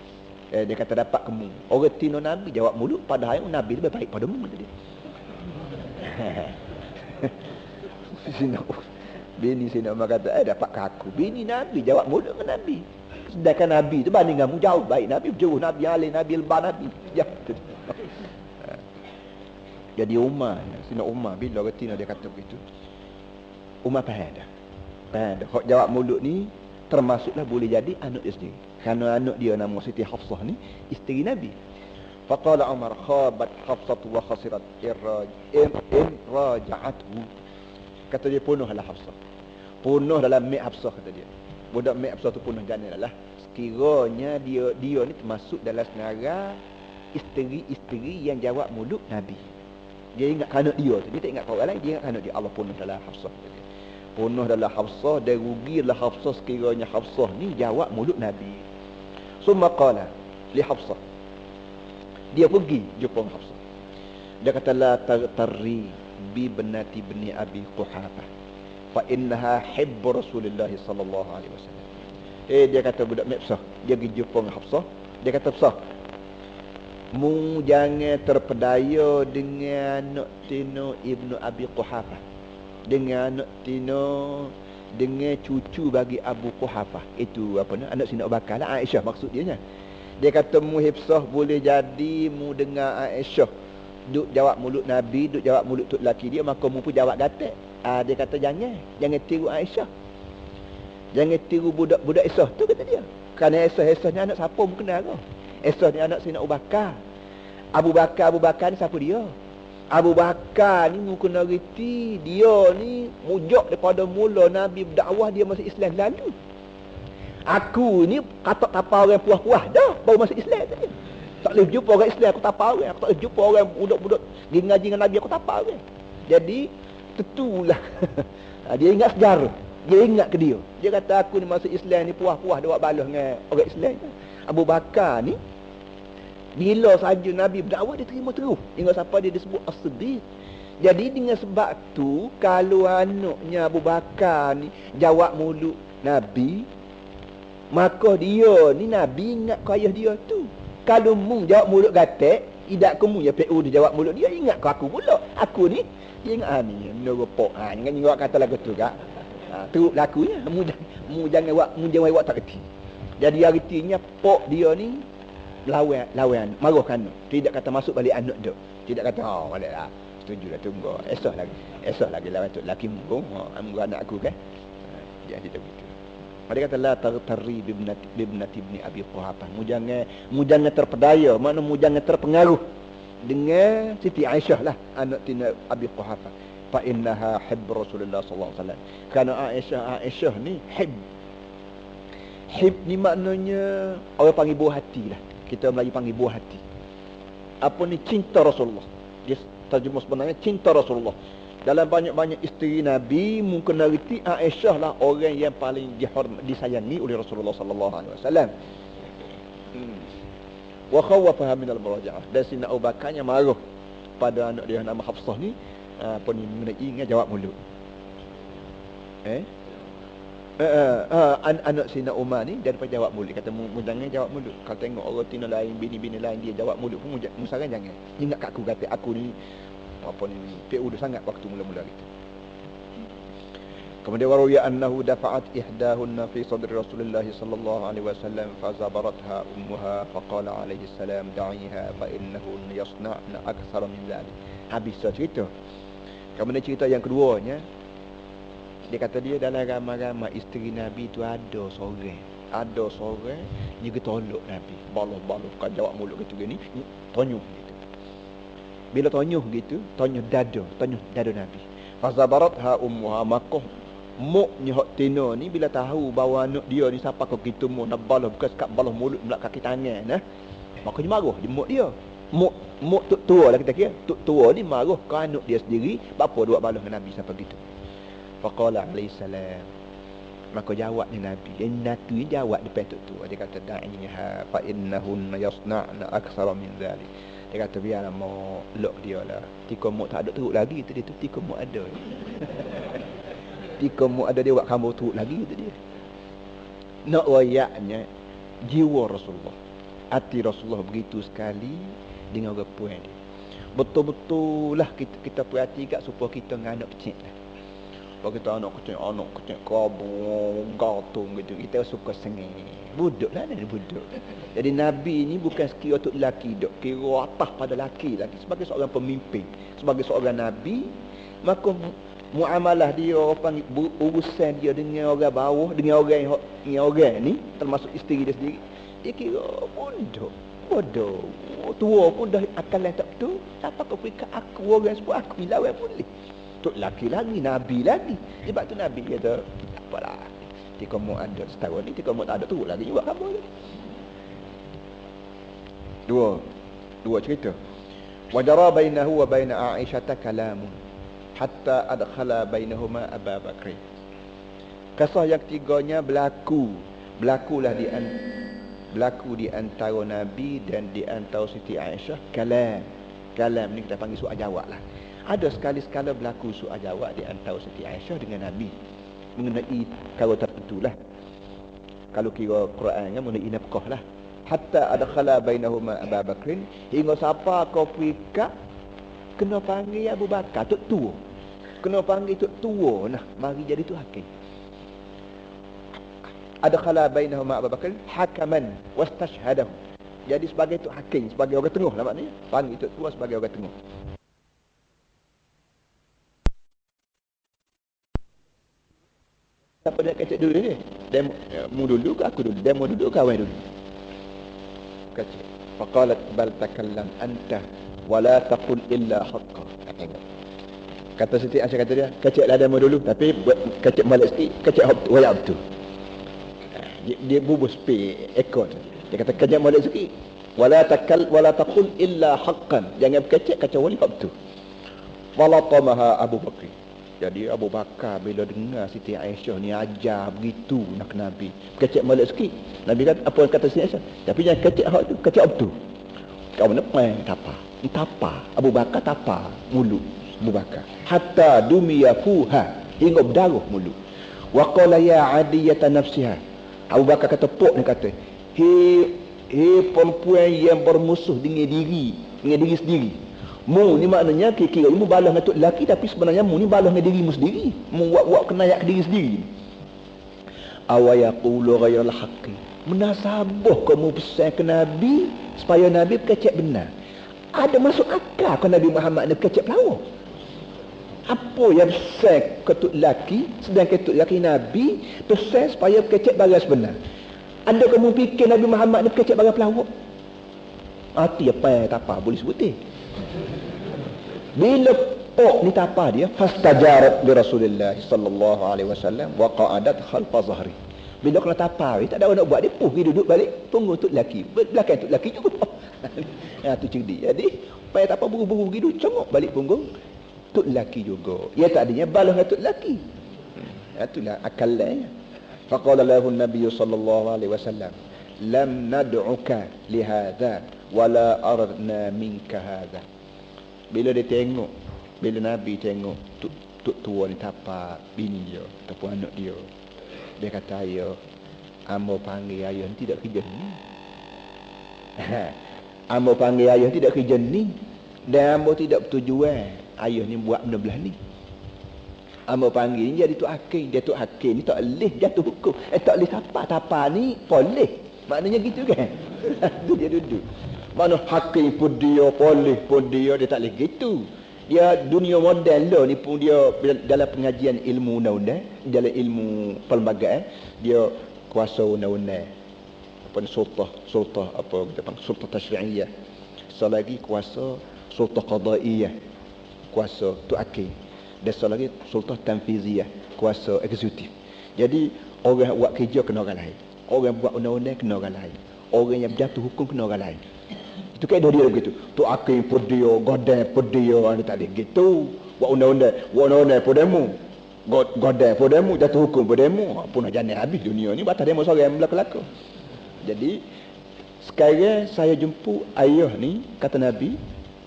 Dia kata dapat kamu. Orang tino Nabi jawab mulut padahal Nabi lebih baik padamu kata dia. Bini Sayyidina Umar kata dapat ke aku. Bini Nabi jawab mulut dengan Nabi. Sedangkan Nabi tu banding kamu jauh baik. Nabi jauh Nabi alim, Nabi lebar Nabi. Ya. Jadi Sayyidina Umar bila retina dia kata begitu. Umar faham dah. Hak jawab mulut ni termasuklah boleh jadi anak dia sendiri. Kerana anak dia nama Siti Hafsah ni isteri Nabi. Faqala Umar khabat Hafsatu wa khasirat in raja'athu. Kata dia punuhlah Hafsah. Punuh dalam mek Hafsah kata dia. Budak mek Hafsah tu punuh jana lah. Sekiranya dia ni termasuk dalam senara isteri-isteri yang jawab mulut Nabi. Dia ingat kanak dia tu. Dia tak ingat orang lain. Dia ingat kanak dia. Allah punuh dalam Hafsah. Punuh dalam Hafsah. Dan rugilah Hafsah sekiranya Hafsah ni jawab mulut Nabi. Summa qala li Hafsah. Dia pergi jumpa Hafsah. Dia kata la tarri bi benati bni Abi Quhafah. Fa innaha hibbu Rasulullah sallallahu alaihi wasallam. Dia kata budak Hafsah. Dia pergi jumpa Hafsah. Dia kata Hafsah, mu jangan terpedaya dengan anak tino Ibnu Abi Quhafah, dengan anak tino, dengan cucu bagi Abu Quhafah. Itu apa ni, anak Sina Abu Bakar lah, Aisyah maksud dia nya. Dia kata mu Hafsah boleh jadi mu dengar Aisyah duk jawab mulut Nabi, duk jawab mulut tok laki dia, maka mu pun jawab gatek. Dia kata jangan tiru Aisyah, jangan tiru budak-budak Aisyah tu, kata dia. Kerana Aisyah ni anak siapa mu kenal ke? Aisyah ni anak Sina Abu Bakar. Abu Bakar ni siapa dia? Abu Bakar ni mu kena reti, dia ni mujak daripada mula Nabi berdakwah dia masuk Islam lalu. Aku ni kata tapa orang puas-puas dah baru masuk Islam tadi. Tak boleh jumpa orang Islam aku tapa orang, aku tak boleh jumpa orang budak-budak pergi ngaji dengan Nabi aku tapa orang. Jadi tentulah dia ingat sejarah. Dia ingat ke dia. Dia kata aku ni masuk Islam ni puas-puas dah buat balas dengan orang Islam. Abu Bakar ni bila saja Nabi berdakwah dia terima terus. Ingat siapa dia disebut As-Siddiq. Jadi dengan sebab tu kalau anaknya Abu Bakar ni jawab mulut Nabi, maka dia ni Nabi ingat ke ayah dia tu. Kalau mu jawab mulut gatek, idak kamu ya PU dia jawab mulut dia, ingat ke aku pula. Aku ni dia ingat ni meropok. Jangan awak kata lagu tu kak. Teruk lakunya. Mu jangan awak tak reti. Jadi artinya pok dia ni lawan marahkan. Tidak kata masuk balik anak dia. Tidak kata baliklah. Setuju dah tunggu. Esok lagi lawan tu laki mu. Mu anak aku kan. Jadi begitu. Dia kata la tarri bi ibnati ibni Abi Quhafah. Mu jangan terpedaya, makna mu jangan terpengaruh dengan Siti Aisyah lah, anak tina Abi Quhafah. Fa innaha hibb Rasulullah sallallahu alaihi wasallam. Karena Aisyah ni hib ni maknanya orang panggil buah hati lah. Kita Melayu panggil buah hati. Apa ni? Cinta Rasulullah. Dia terjemah sebenarnya cinta Rasulullah. Dalam banyak-banyak isteri Nabi, mungkin reti Aisyah lah orang yang paling disayangi oleh Rasulullah sallallahu alaihi wasallam. Wa khawafaha min al-muraja'ah. Dan Sina Abu Bakar yang marah pada anak dia nama Hafsah ni, apa ni, mengenai jawab mulut. Anak Sina Umar ni daripada jawab mulut, kata mu jangan jawab mulut. Kalau tengok orang tina lain, bini-bini lain dia jawab mulut pun mu saran jangan. Ingat kat aku, kata aku ni apa ni PU sangat waktu mula-mula itu. Kemudian waruya annahu dafa'at ihdahunna fi sadri Rasulullah sallallahu alaihi wasallam fazabaratha ummuha faqala alaihi salam da'iha fa innahu yasna'na akthar min dhalik. Habis cerita. Kemudian cerita yang keduanya, dia kata dia dalam ramai-ramai isteri Nabi tu ada seorang dia tolak Nabi. Balah-balah kan jawab mulut gitu gini, tonyuh gitu. Bila tonyuh gitu, tonyuh dada Nabi. Fazabaratha ummuha, maka muknya hak tina ni bila tahu bahawa anak dia ni siapa kau kita mu nak balah bukan sekat balah mulut belak kaki tangan nah. Maka dia marah di muk dia. Muk tok tua lah kita kira. Tok tua ni marah ke anak dia sendiri, apa buat balah dengan Nabi sampai gitu. Faqala alaihi salam, maka jawabnya Nabi. Nabi jawab depan tok tua. Dia kata da'iha fa innahunna yasna'na aktsara min dhalik. Dia kata biarlah mau lok dia lah. Tika muk tak ada teruk lagi tu dia tu, tika muk ada. Tika muk ada dia buat kamu teruk lagi tu dia. Nak wayaknya jiwa Rasulullah, hati Rasulullah begitu sekali dengan orang puan dia. Betul-betul lah kita perhati kat supaya kita dengan anak kecil lah. Kalau kita anak kecil kabung, gatung gitu, kita suka sengih. Budak lah dari budak. Jadi Nabi ni bukan sekira untuk lelaki dok, kira atas pada lelaki lagi. Sebagai seorang pemimpin, sebagai seorang Nabi, maka muamalah dia, urusan dia dengan orang bawah, dengan orang ni, termasuk isteri dia sendiri, dia kira bodoh. Tua pun dah akal yang tak betul. Siapa kau pergi kat aku orang sebut aku ni lawan boleh. Tok laki lagi, Nabi lagi. Sebab tu Nabi kata, apalah. Jika mu ada setahun ni, jika mu tak ada tu lagi juga khabar je. Dua cerita. Wajara bainahu wa baina Aisyah kalamun hatta adkhala bainahuma Abu Bakr. Kisah yang ketiganya berlakulah berlaku di antara Nabi dan di antara Siti Aisyah kalam ni kita panggil soal jawab lah. Ada sekali-sekala berlaku soal jawab di antara Siti Aisyah dengan Nabi mengenai perkara tertentu lah. Kalau kira Quran kan mengenai nafkah lah. Hatta adkhala bainahuma Abu Bakr, hingga siapa kau pergi kena panggil Abu Bakar tok tua. Kena panggil tok tua nah mari jadi tu hakim. Adkhala bainahuma Abu Bakar hakaman wastashhadahu. Jadi sebagai tu hakim, sebagai orang tengah lah maknanya. Panggil tok tua sebagai orang tengah. Siapa dia kecek dulu ni? Demo dulu ke aku dulu? Demo dulu ke awal dulu? Kecek. Faqalat bal takallam anta wala taqul illa haqqa. Kata Siti Aisyah, kata dia, keceklah demo dulu tapi kecek balik sikit, kecek wayab tu. Dia bubus pi ekor. Dia kata kecek balik sikit. Wala taqul illa haqqan. Jangan kecek kecuali hak tu. Wala tamaha Abu Bakar. Jadi Abu Bakar bila dengar Siti Aisyah ni ajar begitu nak Nabi, kecek balik sikit. Nabi kata apa kata Siti Aisyah? Tapi jangan kecek hak tu, kecek hak tu. Kau nak main tapa. Abu Bakar tapa mulut Abu Bakar. Hatta dumiya fuha, hingga berdarah mulut. Wa qala ya adiyata nafsiha. Abu Bakar kata pok ni kata, hei perempuan yang bermusuh dengan diri sendiri. Mu ni maknanya kira mu balas dengan tok lelaki, tapi sebenarnya mu ni balas dengan dirimu sendiri. Mu buat kenayak ke diri sendiri. Awayaqulu ghayral haqqi. Menasabah kamu pesan ke Nabi supaya Nabi kecek benar. Ada masuk akal ke Nabi Muhammad ni kecek pelawak? Apa yang pesan ke tok lelaki, sedangkan tok lelaki Nabi pesan supaya kecek balas benar. Ada kamu fikir Nabi Muhammad ni kecek balas pelawak? Hati apa tak apa boleh sebutin. Bila pok ni tapa dia, fastajarat li Rasulillah sallallahu alaihi wasallam wa qa'adat khalfa zahri. Bila kena tapa tak ada orang nak buat, dia pergi duduk balik punggung tok lelaki, belakang tok lelaki juga. Tu cerdik. Jadi payah tapa buru-buru pergi duduk congok balik punggung tok lelaki juga. Ya tak adanya balas dengan tok lelaki. Itulah akalnya. Faqala lahu an-nabiy sallallahu alaihi wasallam, lam nad'uka li hadha wala aradna minka hadha. Bila Nabi tengok tok tua ni tapa bini dia ataupun anak dia, dia kata, ayah amba panggil ayah ni tidak kerja ni. Amba panggil ayah tidak kerja ni, dan amba tidak bertujuan ayah ni buat benda belah ni. Amba panggil ni jadi tok hakim. Dia tok hakim ni tak boleh jatuh hukum. Tak boleh tapa ni boleh. Maknanya gitu kan. Tu dia duduk. Mana hakim pun dia, polis pun dia tak boleh gitu. Dia dunia modern lah ni pun dia dalam pengajian ilmu undang-undang, dalam ilmu perlembagaan, dia kuasa undang-undang. Apa ni sultah apa kita panggil sultah tasyri'iyah. Selagi kuasa sultah qadaiyah, kuasa tu hakim. Dan selagi sultah tanfiziyah, kuasa eksekutif. Jadi orang buat kerja kena orang lain. Orang buat undang-undang kena orang lain. Orang yang berjatuh hukum kena orang lain. Itu kaedah dia begitu. Tu hakim pun dia, godai pun dia, anda tak boleh gitu. Buat undang-undang pun demo. Godai pun demo, jatuh hukum pun demo. Apa nak jalan habis dunia ni, batas demo seorang yang belaka-belaka. Jadi sekarang saya jumpa ayah ni, kata Nabi,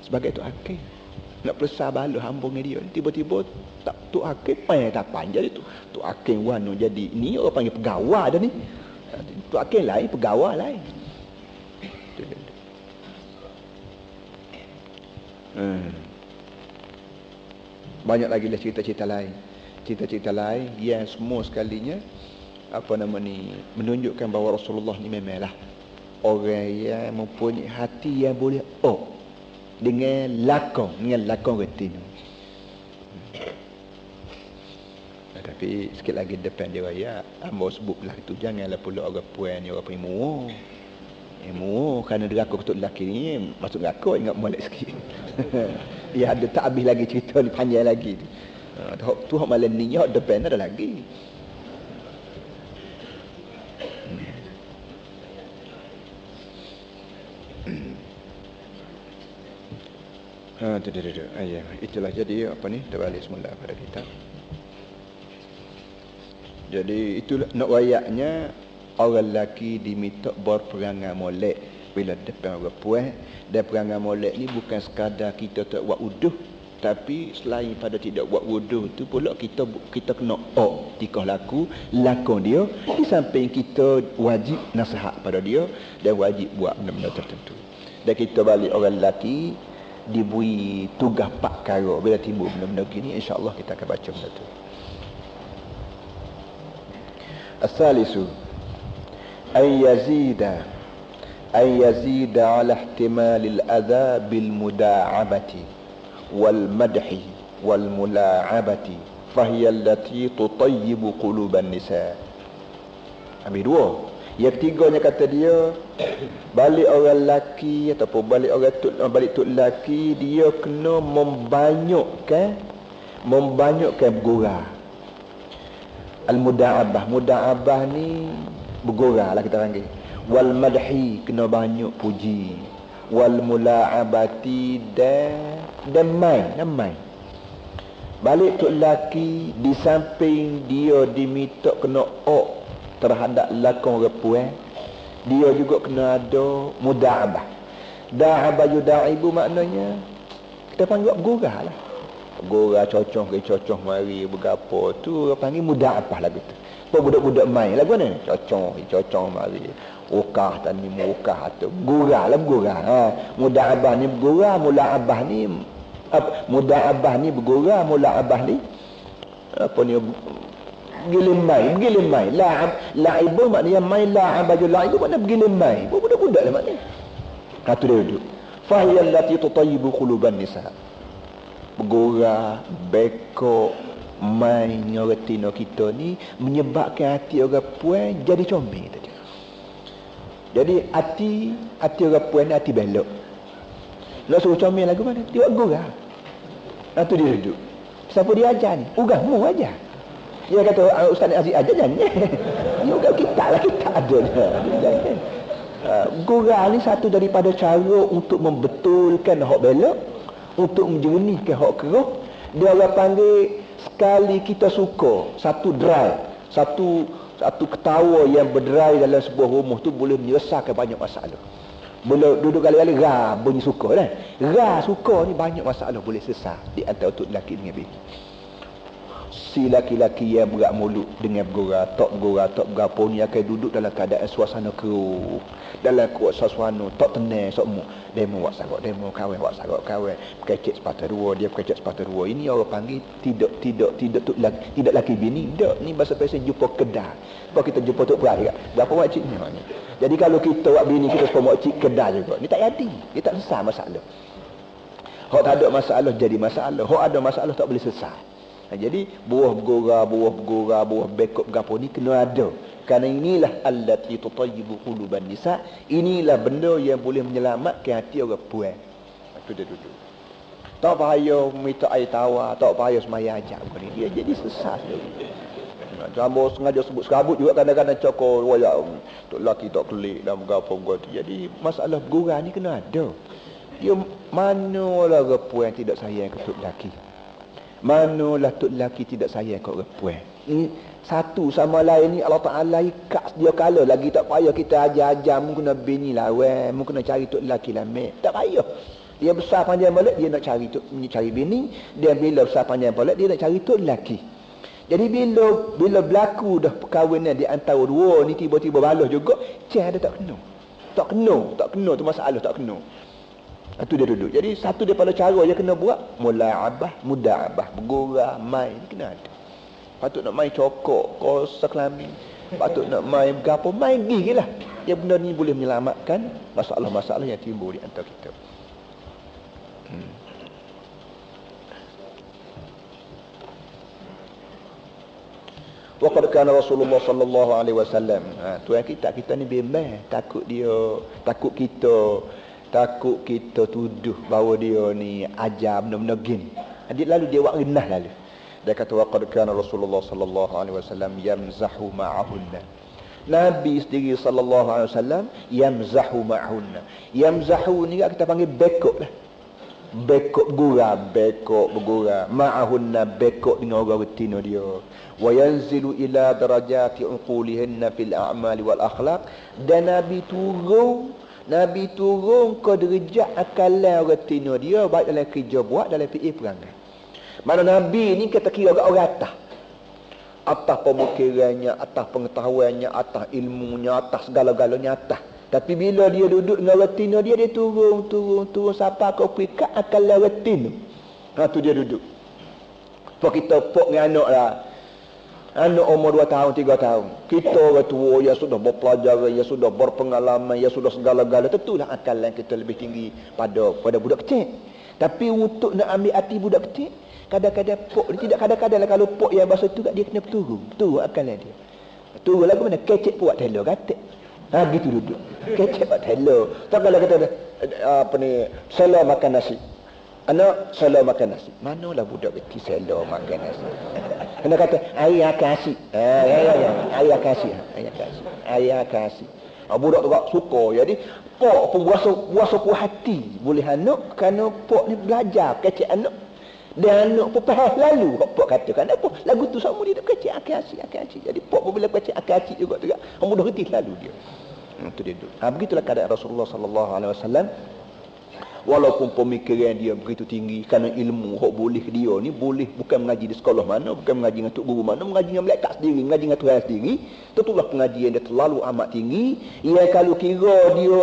sebagai tu hakim. Nak pelesah balah hamba dengan dia. Tiba-tiba tak tu hakim payah tak panjang tu. Tu hakim wano jadi ni orang panggil pegawai dah ni. Tu hakim lain, pegawai lain. Banyak lagi lah cerita-cerita lain. Cerita-cerita lain yang semua sekalinya apa nama ni menunjukkan bahawa Rasulullah ni memanglah orang yang mempunyai hati yang boleh dengan lakon reti ni. Tapi sikit lagi depan dia raya amba sebut belah itu, janganlah pula orang puan ni orang pemua. Kerana deraka ketuk lelaki ni masuk neraka, ingat molek sikit. Dia ada tak habis lagi cerita ni, panjang lagi. Tu hak malam ni hak depan ada lagi. Tu. Ya, itulah jadi apa ni? Kita balik semula pada kita. Jadi itulah nak wayaknya orang lelaki diminta berperangai molek bila depan orang puan. Dan perangai molek ni bukan sekadar kita tak buat wuduh, tapi selain pada tidak buat wuduh tu pula kita kena tikah lakon dia, di samping kita wajib nasihat pada dia dan wajib buat benda-benda tertentu. Dan kita balik orang lelaki diberi tugas 4 perkara. Bila timbul benda-benda gini, insya-Allah kita akan baca benda tu. As-salisu ay yazida ala ihtimalil adha bil muda'abati wal madhi wal mula'abati fahiya allati tutayyibu quluban nisa. Habis 2. Yang ketiganya kata dia, balik orang lelaki ataupun balik tok lelaki, dia kena membanyakkan bergurau. Al-muda'abah ni bergurau lah kita panggil. Wal madhi, kena banyak puji. Wal mula'abati dan main. Balik tok lelaki, di samping dia diminta kena terhadap lakon orang puan, dia juga kena ada muda'abah. Da'abah yuda'ibu maknanya kita panggil gurau lah. Gurau cocoh mari bergapo tu panggil muda'abah lagu tu. Apa budak-budak main lagu ni? Cocoh mari. Ukah tani mukah tu. Gurau lah gurau. Muda'abah ni bergurau, mula'abah ni muda'abah ni bergurau, mula'abah ni apa ni? Gilim main. La'ibu maknanya main, la'abaju la'ibu maknanya gilim main. Budak-budak lah maknanya. Tu dia duduk. Fahiyal lati tutayyibu quluban nisa. Bergurau, bekok, main ngeretina kita ni menyebabkan hati orang puan jadi comel tadi. Jadi hati orang puan ni hati belok. Nak suruh comel lagu mana? Dia buat gurau. Tu dia duduk. Siapa dia ajar ni? Ugamu ajar. Dia kata Ustaz Aziz ajar jangan. Dia bukan kita ada. Gurau ni satu daripada cara untuk membetulkan hak belok, untuk menjernihkan hak keruh. Dia orang panggil sekali kita suka satu drive, satu ketawa yang berderai dalam sebuah rumah tu boleh menyelesaikan banyak masalah. Boleh duduk kali-kali bunyi suka kan. Suka ni banyak masalah boleh selesai di antara untuk lelaki dengan bini. Si laki-laki yang berat mulut dengan bergurau, tak bergapo ni akan duduk dalam keadaan suasana keruh, dalam suasana tak tenang semua. Demo buat sarak, demo kawan buat sarak kawan, kecek sepatah dua, dia kecek sepatah dua. Ini orang panggil tidak laki bini. Tak, ni bahasa Persian jumpa kedai. Sebab kita jumpa tok berai. Berapa wajib ni? Jadi kalau kita buat bini kita sepuluh wajib kedai juga. Ni tak jadi. Dia tak selesai masalah. Hak tak ada masalah jadi masalah. Hak ada masalah tak boleh selesai. Jadi buah bergurau, buah bekop gapo ni kena ada. Kerana inilah allati tutayyibu quluban nisa. Inilah benda yang boleh menyelamatkan hati orang puan. Itu dia duduk. Tak payah minta air tawar, tak payah semaya ajak bukan ni. Dia jadi sesat. Jambo sengaja sebut serabut juga kadang-kadang cokor wayak tok laki tak kelik dan gapo tu. Jadi masalah bergurau ni kena ada. Dia manalah orang puan tidak sayang ke tok laki. Manalah tok lelaki tidak sayang kat orang puan. Ini satu sama lain ni Allah Taala ikat dia kala lagi tak payah kita ajar-ajar mu kena bini lawan, mu kena cari tok lelaki lamek. Tak payah. Dia besar panjang balik dia nak cari bini, dia bila besar panjang balik dia nak cari tok lelaki. Jadi bila berlaku dah perkahwinan di antara dua ni tiba-tiba balas juga, dia tak kena. Tak kena tu masalah tak kena. Itu dia duduk. Jadi satu daripada cara yang kena buat mula'abah, muda'abah, bergurau, main kena ada. Patut nak main cokok, kosak kelamin. Patut nak main gapo, main gigilah. Yang benda ni boleh menyelamatkan masalah-masalah yang timbul di antara kita. Wa qad kana Rasulullah sallallahu alaihi wasallam. Tuan kita ni bimbang, takut kita tuduh bahawa dia ni ajar benda-benda gini. Lalu dia buat renah lalu. Dia kata waqad kana Rasulullah sallallahu alaihi wasallam yamzahu ma'ahunna. Nabi sendiri sallallahu alaihi wasallam yamzahu ma'ahunna. Yamzahu ni kita panggil bekok lah. Bekok bergura ma'ahunna, bekok dengan orang betina dia. Wa yanzilu ila darajati uqulihinna fil a'mali wal akhlaq. Dan Nabi turun ke derajat akalan orang betina dia, baik dalam kerja buat, dalam fikir perangai. Mana Nabi ni kita kira orang atas pemikirannya, atas pengetahuannya, atas ilmunya, atas segala-galanya atas. Tapi bila dia duduk dengan retina dia turun sampai ke peringkat akal retina. Tu dia duduk. Pak kita dengan anak lah. Anak umur 2 tahun, 3 tahun. Kita orang tua yang sudah berpelajaran, yang sudah berpengalaman, yang sudah segala-gala, tentulah akal yang kita lebih tinggi pada budak kecil. Tapi untuk nak ambil hati budak kecil, kadang-kadang pok ni tidak, kadang-kadang kalau pok yang bahasa tu dia kena turun akalan dia. Turun lagu mana kecek buat telo katik. Gitu duduk. Kecek buat telo. Tak kalau kata selo makan nasi. Anak selo makan nasi. Manalah budak kecil selo makan nasi. Kena kata ayah kasih. Ayah kasih. Budak tu suka. Jadi pok pun puasa puas hati. Boleh anak kerana pok ni belajar kecek anak. Dan anak pun faham lalu pok katakan apa lagu tu sama dia kecil akasi. Jadi pok pun bila kecil akasi juga mudah reti lalu dia. Itu dia. Begitulah keadaan Rasulullah sallallahu alaihi wasallam. Walaupun pemikiran dia begitu tinggi kerana ilmu hok boleh dia ni boleh bukan mengaji di sekolah mana, bukan mengaji dengan tok guru mana, mengaji dengan malaikat sendiri, mengaji dengan Tuhan sendiri. Tentulah pengajian dia terlalu amat tinggi. Ia kalau kira dia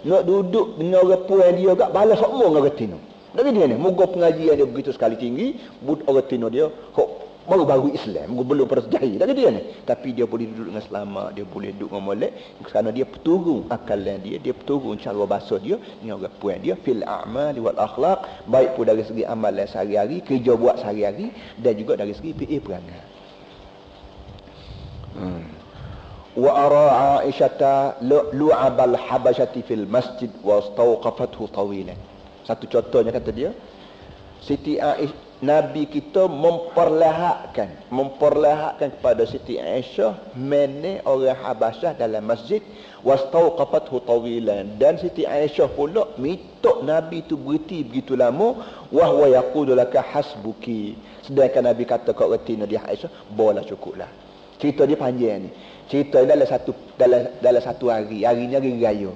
nak duduk dengan orang puan dia gak balas semua dengan retina. Dari dia ni, moga pengajian dia begitu sekali tinggi, orang tino dia baru-baru Islam, belum pada sejahir. Dari dia ni. Tapi dia boleh duduk dengan selamat, dia boleh duduk dengan molek kerana dia turun akalan dia turun cara bahasa dia dengan orang puan dia fil a'mali wal akhlaq, baik pun dari segi amalan sehari-hari, kerja buat sehari-hari dan juga dari segi fikir perangai. Wa ara Aisyata lu'abal habasyati fil masjid wa stawqafathu tawilan. Satu contohnya kata dia, Siti Aisyah, Nabi kita memperlihatkan kepada Siti Aisyah mana orang Habasyah dalam masjid wastauqafathu tawilan, dan Siti Aisyah pula minta Nabi tu berhenti begitu lama, wa huwa yaqulu laka hasbuki, sedangkan Nabi kata kat retina dia Aisyah, boleh cukuplah. Cerita dia panjang ni. Cerita dalam satu hari ni hari raya.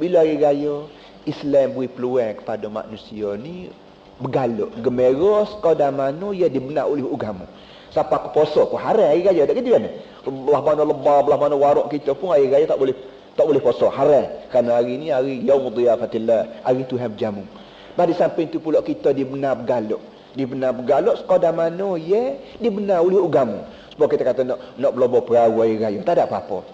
Bila hari raya Islam beri peluang kepada manusia ni bergalak, gembira sekadar mana ia dibenar oleh agama. Siapa ke puasa pun haram hari raya, tak gitu kan? Belah mana lebah, belah mana warak kita pun hari raya tak boleh puasa, haram. Kerana hari ni hari yaum dhiyafatillah, hari Tuhan berjamu. Pada samping tu pula kita dibenar bergalak sekadar mana ia dibenar oleh agama. Sebab kita kata nak berlomba perahu hari raya, tak ada apa-apa.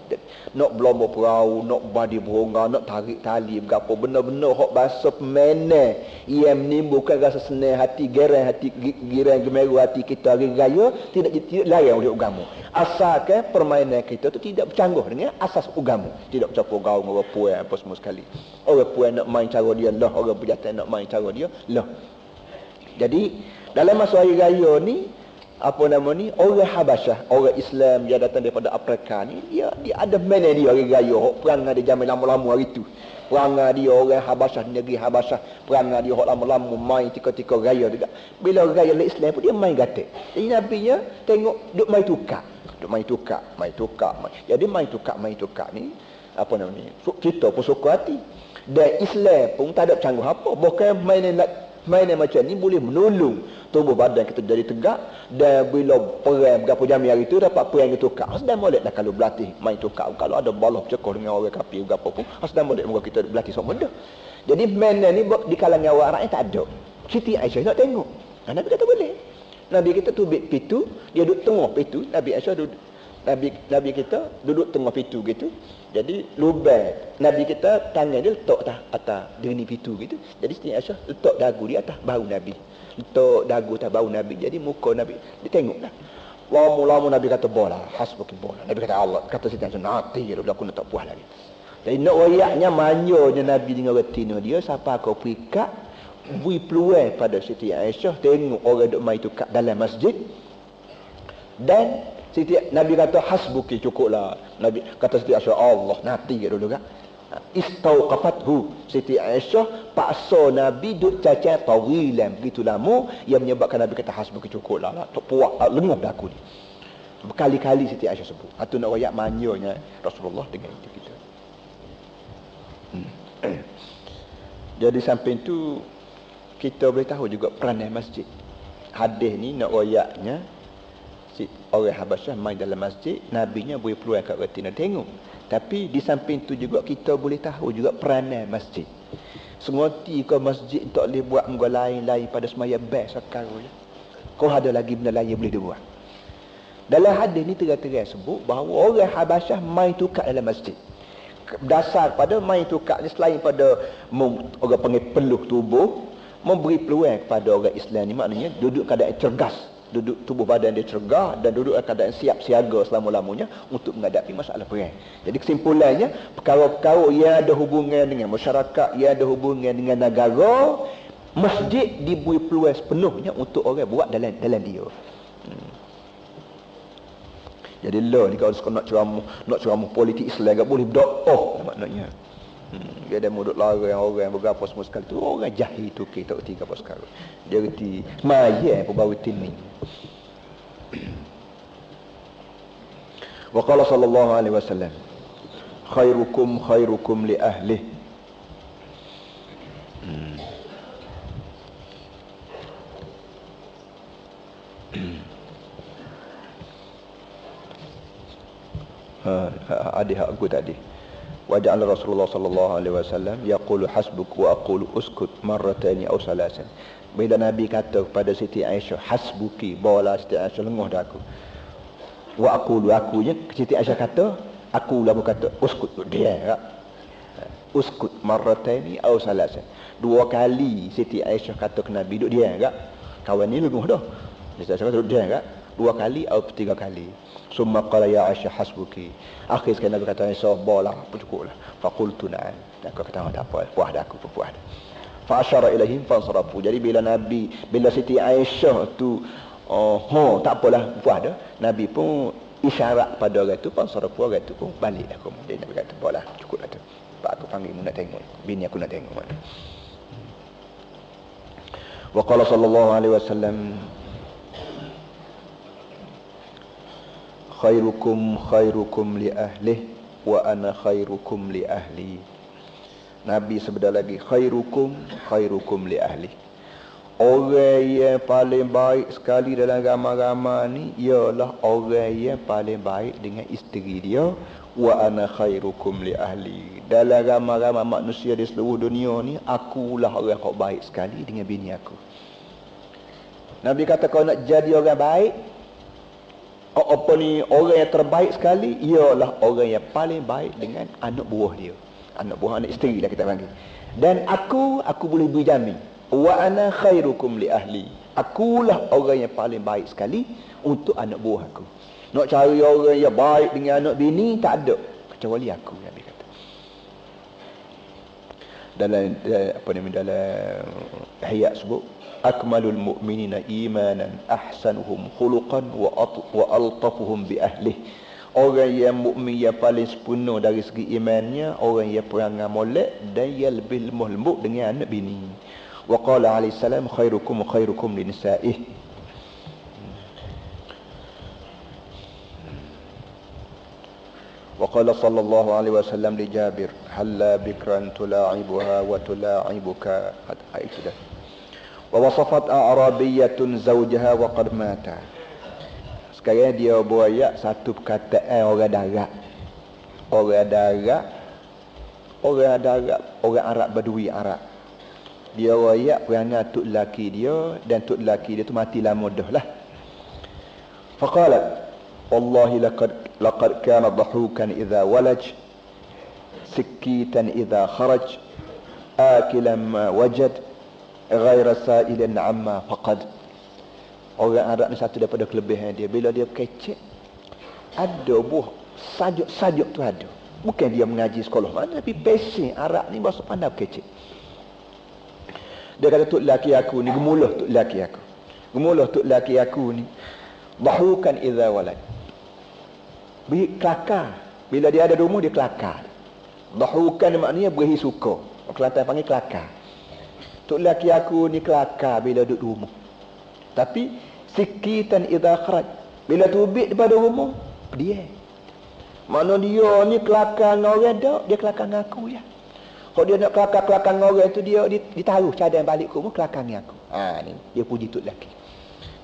Nak berlomba perahu, nak badi berongga, nak tarik tali, berapa benar-benar hak bahasa pemene ia menimbulkan rasa senang hati, girang gemeru hati kita hari raya, tidak layan oleh agama. Asalkan permainan kita tu tidak bercanggah dengan asas agama, tidak bercampur gaul dengan orang puan apa semua sekali. Orang puan nak main cara dia lah, orang berjantan nak main cara dia lah. Jadi dalam masa hari raya ni orang Habasyah, orang Islam yang datang daripada Afrika ni, dia ada mana dia hari raya, perangai dia jamin lama-lama hari tu. Perangai dia orang Habasyah, negeri Habasyah, perangai dia lama-lama main tika-tika raya juga. Bila raya Islam pun dia main gatek. Jadi nabinya tengok duk main tukar. Jadi main tukar ni kita pun suka hati. Dan Islam pun tak ada cangguh apa, bukan mainan macam ni boleh menolong tubuh badan kita jadi tegak, dan bila perang berapa jam hari tu dapat perang itu tukar. Sedang molek dah kalau berlatih main tukar. Kalau ada balah bercekor dengan orang kafir berapa pun, sedang molek moga kita berlatih sama dah. Jadi mainan ni di kalangan orang Arab tak ada. Siti Aisyah nak tengok. Nabi kata boleh. Nabi kita tu pintu, dia duduk tengah pintu, Nabi Aisyah duduk. Nabi kita duduk tengah pintu gitu. Jadi lubang Nabi kita tangan dia letak atas dinding pintu gitu. Jadi Siti Aisyah letak dagu di atas bahu Nabi. Letak dagu atas bahu Nabi. Jadi muka Nabi dia tengoklah. Lama-lama Nabi kata bola, hasbuki bola. Nabi kata Allah, kata Siti Aisyah nanti kalau aku nak tak puas lagi. Jadi nak wayaknya manjanya Nabi dengan retina dia sampai kau perikat beri peluang pada Siti Aisyah tengok orang duk mai tukar dalam masjid. Dan Nabi kata hasbuki, cukuplah. Nabi kata Siti Aisyah, Allah nanti kat dulu kan. Istauqafathu, Siti Aisyah paksa Nabi duk cacat tawilan begitu lama yang menyebabkan Nabi kata hasbuki, cukuplah. Tak puak, lenguh dah aku ni. Berkali-kali Siti Aisyah sebut. Atau nak royak manyanya Rasulullah dengan itu kita. Jadi sampai itu kita boleh tahu juga peranan masjid. Hadis ni nak royaknya orang Habasyah main dalam masjid, nabinya boleh peluang kat retina tengok. Tapi di samping tu juga kita boleh tahu juga peranan masjid. Semoti kau masjid tak boleh buat benda lain-lain pada semaya best sekarang ya. Kau ada lagi benda lain boleh dibuat. Dalam hadis ni terang-terang sebut bahawa orang Habasyah main tukar dalam masjid. Dasar pada main tukar ni selain pada orang panggil peluh tubuh, memberi peluang kepada orang Islam ni, maknanya duduk keadaan cergas, duduk tubuh badan dia cergah dan duduk keadaan siap siaga selama-lamanya untuk menghadapi masalah perang. Jadi kesimpulannya, perkara-perkara yang ada hubungan dengan masyarakat, yang ada hubungan dengan negara, masjid diberi peluang sepenuhnya untuk orang buat dalam dia. Jadi lah ni kalau nak ceramah politik Islam tak boleh berdoa maknanya. Dia ada muduk larang orang berapa semua sekali tu orang jahil tu kita tak reti apa sekarang. Dia reti maya apa baru tini. Wa qala sallallahu alaihi wasallam, khairukum li ahli. Hadis aku tadi. Wa ja'ala Rasulullah sallallahu alaihi wasallam yaqulu hasbuk wa aqulu uskut marrataini aw salasan. Bila Nabi kata kepada Siti Aisyah, hasbuki, bawalah Siti Aisyah lenguh dah aku. Wa aqulu, akunya Siti Aisyah kata, aku lah kata uskut, dia tak? Uskut marrataini aw salasan. Dua kali Siti Aisyah kata ke Nabi, duk dia tak? Kawan ni lenguh dah. Siti Aisyah kata duk dia tak? Dua kali atau tiga kali. Summa qala ya Aisyah hasbuki. Akhir sekali Nabi kata Aisyah, bawalah, cukuplah. Faqultu na'am. Aku kata tak apa, puas dah aku, puas dah. Fa asyara ilaihim fansarafu. Jadi bila Siti Aisyah tu tak apalah, puas dah, Nabi pun isyarat pada orang tu, fansarafu, orang tu pun balik aku. Dia Nabi kata, bawalah, cukup dah tu. Pak aku panggil mu nak tengok. Bini aku nak tengok mana. Wa qala sallallahu alaihi wasallam, khairukum li ahli wa ana khairukum li ahli. Nabi sebeda lagi, khairukum li ahli. Orang yang paling baik sekali dalam ramai-ramai ni ialah orang yang paling baik dengan isteri dia. Wa ana khairukum li ahli. Dalam ramai-ramai manusia di seluruh dunia ni, akulah orang yang baik sekali dengan bini aku. Nabi kata kau nak jadi orang baik, orang yang terbaik sekali ialah orang yang paling baik dengan anak buah dia. Anak isteri lah kita panggil. Dan aku boleh berjamin, wa ana khairukum li ahli. Akulah orang yang paling baik sekali untuk anak buah aku. Nak cari orang yang baik dengan anak bini tak ada kecuali aku, Nabi kata. Dalam ayat sebut, akmalul mu'minina imanan ahsanuhum khuluqan wa altafuhum bi ahlihi. Orang yang mukmin yang paling sempurna dari segi imannya, orang yang perangai molek dan yang lebih lemah lembut dengan anak bini. Wa qala alaihi salam, khairukum li nisaihi. Wa qala sallallahu alaihi wasallam li Jabir, halla bikran tula'ibuha wa tula'ibuka. Ayat sudah. Wa wasafat a'rabiyatun zawjaha wa qad mata. Sekarang dia buaya satu perkataan orang darat. Orang Arab Badui Arab. Dia buaya perangai tok laki dia, dan tok laki dia tu mati lama dah lah. Faqalat, wallahi laqad kana dhahukan idza walaj, sikitan idza kharaj, akilan ma wajad, ghaira sa'ilin amma faqad. Orang Arab ni satu daripada kelebihan dia, bila dia kecek ada buah sajuk tu ada. Bukan dia mengaji sekolah mana, tapi passion Arab ni bahasa pandai kecek. Dia kata tok laki aku ni gemuluh tok laki aku. Gemuluh tok laki aku ni. Dahukan idza walad. Kelakar. Bila dia ada rumah dia kelakar. Dahukan maknanya beri suka. Kelantan panggil kelakar. Tok laki aku ni kelakar bila duduk rumah. Tapi sikitan idza kharaj. Bila tubik daripada rumah, dia. Mana dia ni kelakar dengan orang dak, dia kelakar dengan aku ya. Kalau dia nak kelakar-kelakar dengan orang tu dia ditaruh cadang balik ke rumah kelakar dengan aku. Ni dia puji tok laki.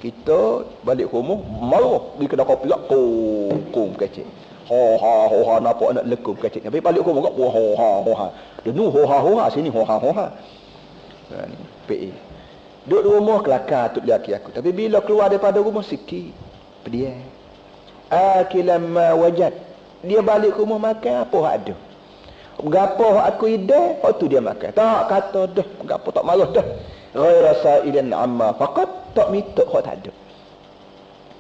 Kita balik ke rumah marah, pergi kedai kopi tak kum kecil. Ho ha nampak nak lekum kecil. Tapi balik ke rumah tak ho ha. Dia nu ho ha sini ho ha. Ni PE. Duduk di rumah kelakar tok laki aku. Tapi bila keluar daripada rumah sikit dia. Akilan ma wajad. Dia balik ke rumah makan apa hak ada. Gapo aku ide, tu dia makan. Tak kata dah, gapo tak marah dah. Ghaira sa'ilan amma faqat tak minta hak tak ada.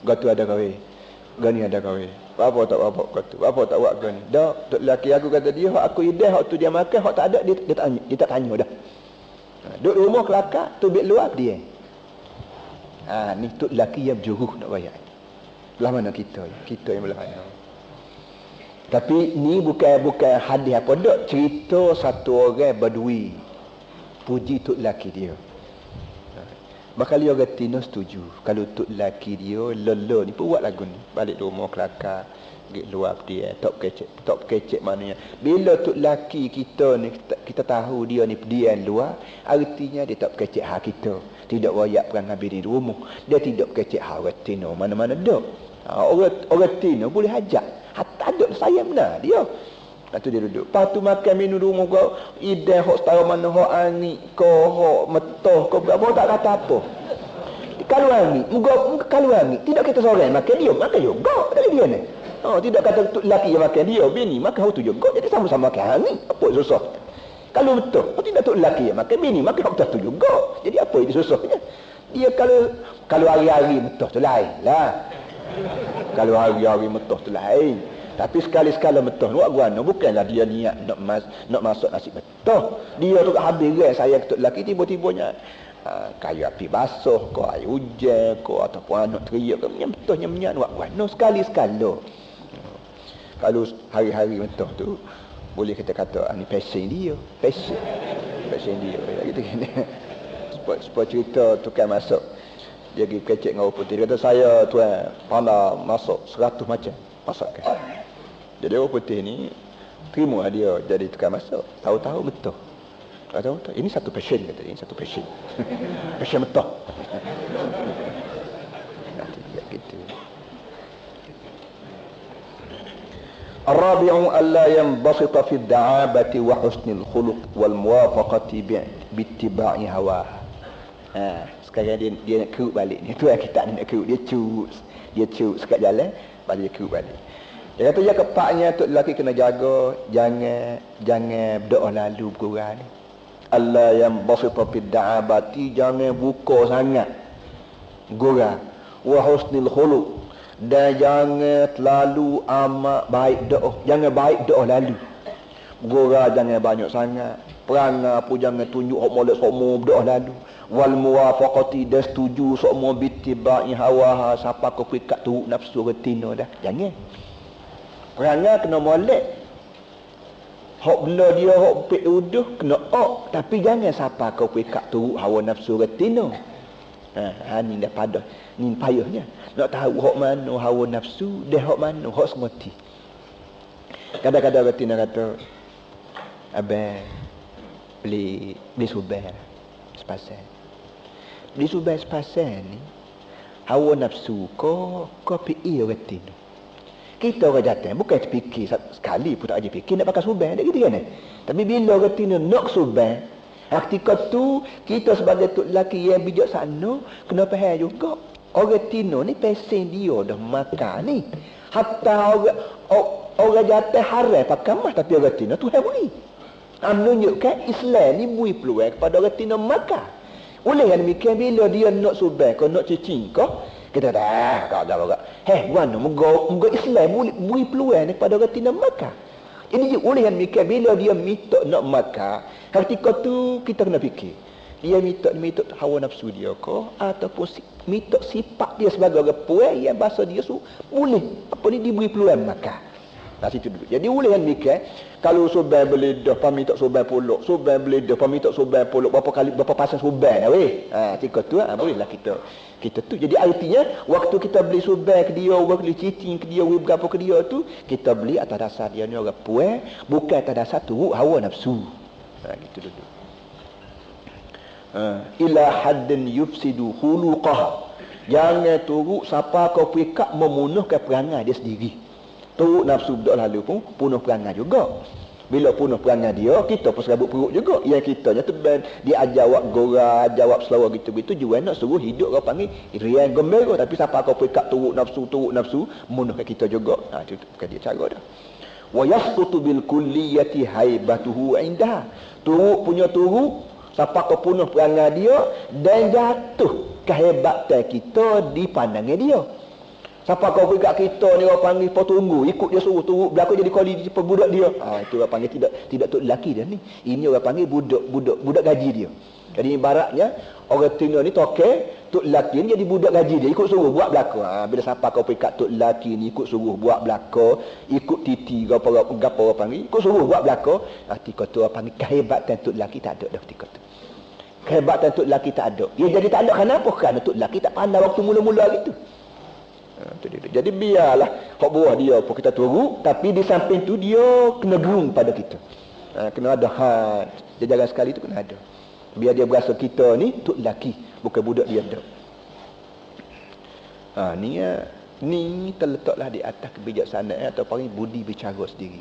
Gatu ada gawe. Gani ada gawe. Apa tak apa kata. Apa tak buat gani. Dak, tok laki aku kata dia hak aku ide, hak tu dia makan, hak tak ada dia tak tanya dah. Duduk rumah kelakar, tubik luar dia. Ni tok laki yang berjuruh nak bayar. Belah mana kita? Kita yang belah mana? Tapi ni bukan hadis apa dak, cerita satu orang Badui puji tok laki dia. Bakal dia orang Tino setuju kalau tok laki dia lelo ni pun buat lagu ni. Balik rumah kelakar, pergi luar dia, tok kecek maknanya. Bila tok laki kita ni kita tahu dia ni pedian luar, artinya dia tak kecek hak kita. Tidak wayak perang habis di rumah. Dia tidak kecek hak orang Tino mana-mana dak. Orang Tino boleh hajak. Hatta ada saya benar dia. Lepas tu dia duduk. Lepas tu makan minum rumah kau. Idah hok setara mana hok angin. Kau hok metoh. Kau berapa tak kata apa. Kalau angin. Kalau angin. Tidak kita seorang makan dia. Makan juga. Dari dia ni. Tidak kata lelaki yang makan dia. Bini makan hok tu juga. Jadi sama-sama makan angin. Apa susah. Kalau betul. Tidak tu lelaki yang makan. Bini makan hok tu juga. Jadi apa itu susahnya. Dia kalau hari-hari betul tu lain lah. Kalau hari-hari metoh tu lain. Tapi sekali-sekala metoh buat guna bukanlah dia niat nak masuk nasi metoh. Dia tu habis gas saya ketuk lelaki tiba-tibanya kayu api basuh ko air hujan ko ataupun anak teriak ke metoh nyam-nyam buat guna sekali-sekala. Kalau hari-hari metoh tu boleh kita kata ni passion dia. Passion dia gitu kan. Sebab cerita tukang masuk dia pergi kecek dengan orang putih. Dia kata saya tuan pandai masak 100 macam masakan. Jadi orang putih ni terima dia jadi tukang masak. Tahu-tahu betul. Tahu ini satu passion kata. Ini satu passion. Passion betul. Nanti gitu. Ar-rabi'u alla yanbasita fi ad-da'abati wa husnil khuluq wal muwafaqati bi ittiba'i hawa. Sekarang dia nak kerut balik ni. Tu yang kita nak kerut. Dia cuk sekat jalan, balik dia kerut balik. Dia kata ya kepaknya tok lelaki kena jaga, jangan berdoa lalu berkurang ni. Allah yang basita fid da'abati, jangan buka sangat gurau. Wa husnil khuluq, dan jangan terlalu amat baik doa. Jangan baik doa lalu. Gurau jangan banyak sangat. Perangai pun jangan tunjuk hak molek semua berdoa lalu. Wal muwafaqati, dah setuju semua bittiba'i hawa, siapa kau pikat tu nafsu retina dah. Jangan. Perangai kena molek. Hak bela dia hak pik uduh kena ok, tapi jangan siapa kau pikat tu hawa nafsu retina. Ni dah padah. Ni payahnya. Nak tahu hak mana hawa nafsu, dah hak mana hak semati. Kadang-kadang retina kata abang beli subai sepasang. Beli subai sepasang ni hawa nafsu kau PE orang tino. Kita orang datang bukan terfikir sekali pun tak aja fikir nak pakai subai tak gitu kan. Tapi bila orang tino nak subai, ketika tu kita sebagai tok lelaki yang bijaksana kena faham juga. Orang tino ni pesen dia dah makan ni. Hatta orang jatuh haram pakai mah tapi orang tino tu beri. Menunjukkan Islam ni beri peluang kepada orang tino makan. Oleh yang demikian bila dia nak subai kau nak cicing kau, kita dah kau dah agak. Guano moga Islam beri peluang kepada orang tino makan. Jadi oleh yang demikian bila dia minta nak makan, ketika tu kita kena fikir. Dia minta hawa nafsu dia ke, ataupun minta sifat dia sebagai orang puan yang bahasa dia boleh apa ni diberi peluang makan. Nah situ dulu. Jadi boleh kan mikir, kalau soban boleh dah pami tak soban polok, soban boleh dah pami tak soban polok, berapa pasang soban dah weh. Ketika tu bolehlah kita tu. Jadi artinya waktu kita beli soban ke dia, beli cicing ke dia, berapa ke dia tu, kita beli atas dasar dia ni orang puan, bukan atas dasar turut hawa nafsu. Gitu dulu. Ila haddin yufsidu khuluqah. Jangan turut siapa kau pikak memunuhkan perangai dia sendiri. Turut nafsu dak lalu pun punuh perangai juga. Bila punuh perangai dia, kita pun serabut perut juga. Yang kitanya tu dia jawab gora, jawab selawar gitu-gitu juga nak suruh hidup orang panggil riang gembira. Tapi siapa kau pikak turut nafsu memunuhkan kita juga. Itu bukan dia cara dah. Wa yasqutu bil kulliyati haibatuhu indaha. Turut siapa kau punuh perangai dia dan jatuh kehebatan kita di pandangan dia. Siapa kau pergi kat kita ni orang panggil potunggu, ikut dia suruh turut belakang jadi kali budak dia. Itu orang panggil tidak tok lelaki dah ni. Ini orang panggil budak gaji dia. Jadi ibaratnya orang tina ni tokek, tok lelaki ni jadi budak gaji dia, ikut suruh buat belakang. Bila siapa kau pergi kat tok lelaki ni ikut suruh buat belakang, ikut titi gapo orang panggil, ikut suruh buat belakang, ketika tu orang panggil kehebatan tok lelaki tak ada dah ketika tu. Kehebatan tok lelaki tak ada. Dia jadi tak ada kenapa? Kerana tok lelaki tak pandai waktu mula-mula gitu. Jadi biarlah hak buah dia pun kita tunggu, tapi di samping tu dia kena gerung pada kita. Kena ada had. Jajaran sekali tu kena ada. Biar dia berasa kita ni tok lelaki, bukan budak dia dak. Ni terletaklah di atas kebijaksanaan atau panggil budi bicara sendiri.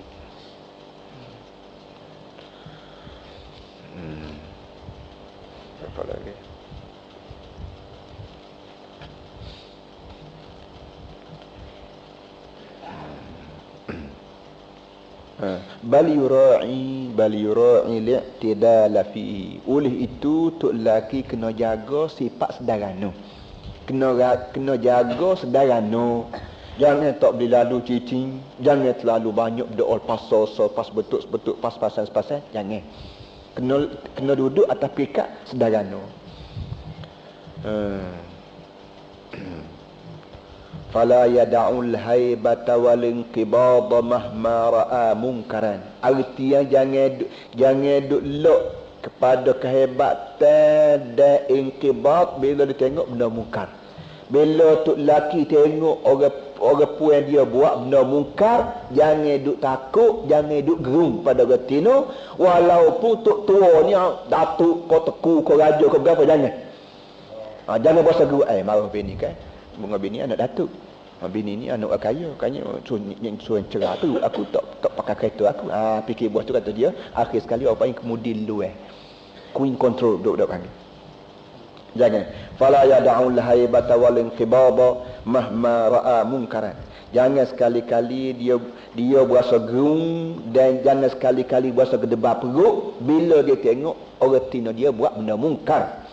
Apa lagi? Bal yura'i li'tidal fihi. Oleh itu tok lelaki kena jaga sifat sederhana. Kena jaga sederhana. Jangan tak boleh lalu cicing, jangan terlalu banyak berdoa pas betul pas-pasan, jangan. Kena duduk atas pikat sederhana. Fala yada'ul haibata wal inqibada mahma ra'a munkaran. Artinya jangan duk lok kepada kehebatan dan inqibad bila dia tengok benda mungkar. Bila tok lelaki tengok orang puan dia buat benda mungkar, jangan duk takut, jangan duk gerung pada retina, walaupun tok tua ni datuk kau teku kau raja kau berapa jangan. Jangan berasa gerung marah bini kan. Bunga bini anak datuk. Bini ni anak orang kaya. Kayaknya suruh cerah tu. Aku tak pakai kereta aku. Fikir buat tu kata dia. Akhir sekali orang panggil kemudian lu Queen control duduk panggil. Jangan. Fala yada'ul haibata wal inqibada mahma ra'a munkaran. Jangan sekali-kali dia berasa gerung dan jangan sekali-kali berasa gedebah perut bila dia tengok orang tina dia buat benda mungkar.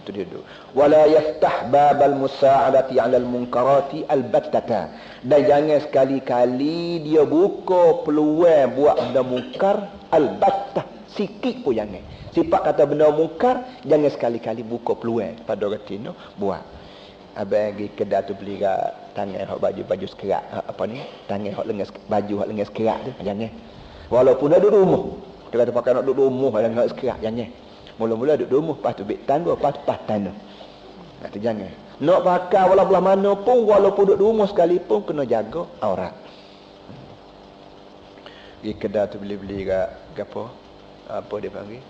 Itu dia dulu. Wala yaftah babal musa'adati 'alal munkarati albattata. Dan jangan sekali-kali dia buka peluang buat benda mungkar albattah, sikit pun jangan. Sifat kata benda mungkar jangan sekali-kali buka peluang pada orang tina buat. Abang pergi kedai tu beli tangan hak baju sekerat apa ni? Tangan hak lengan baju hak lengan sekerat tu jangan. Walaupun dah duduk rumah. Dia kata pakai nak duduk rumah lengan sekerat jangan. Mula-mula duduk rumah, lepas tu bik tanda, lepas tu pas tanah. Itu jangan. Nak pakai walau belah mana pun, walaupun duduk rumah sekalipun, kena jaga aurat. Pergi kedai tu beli-beli apa? Apa dia panggil?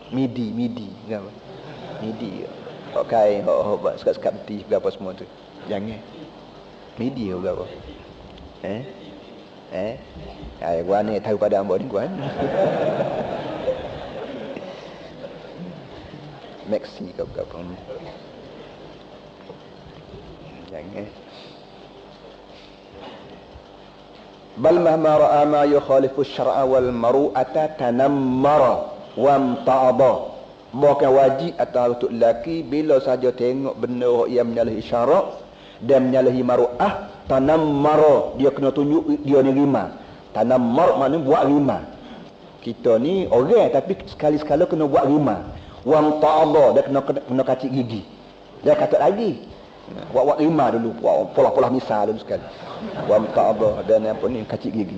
Midi. Apa? Midi. Hak kain, hak sekat-sekat peti, apa semua tu. Jangan. Midi ke apa? Gua ni tahu pada hamba ni gua. Maxi ke apa ni. Jangan. Bal mahma ra'a ma yukhalifu asy-syar'a wal maru'ata tanammara wa amta'ada. Bukan wajib atau untuk lelaki bila saja tengok benda yang menyalahi syarak dan menyalahi maru'ah, tanammara, dia kena tunjuk dia ni rima. Tanammar maknanya buat rima. Kita ni orang tapi sekali-sekala kena buat rima. Wam ta'adha, dia kena kacik gigi. Dia kata lagi. Buat rima dulu, buat pola-pola misal dulu sekali. Wam ta'adha dan apa ni kacik gigi.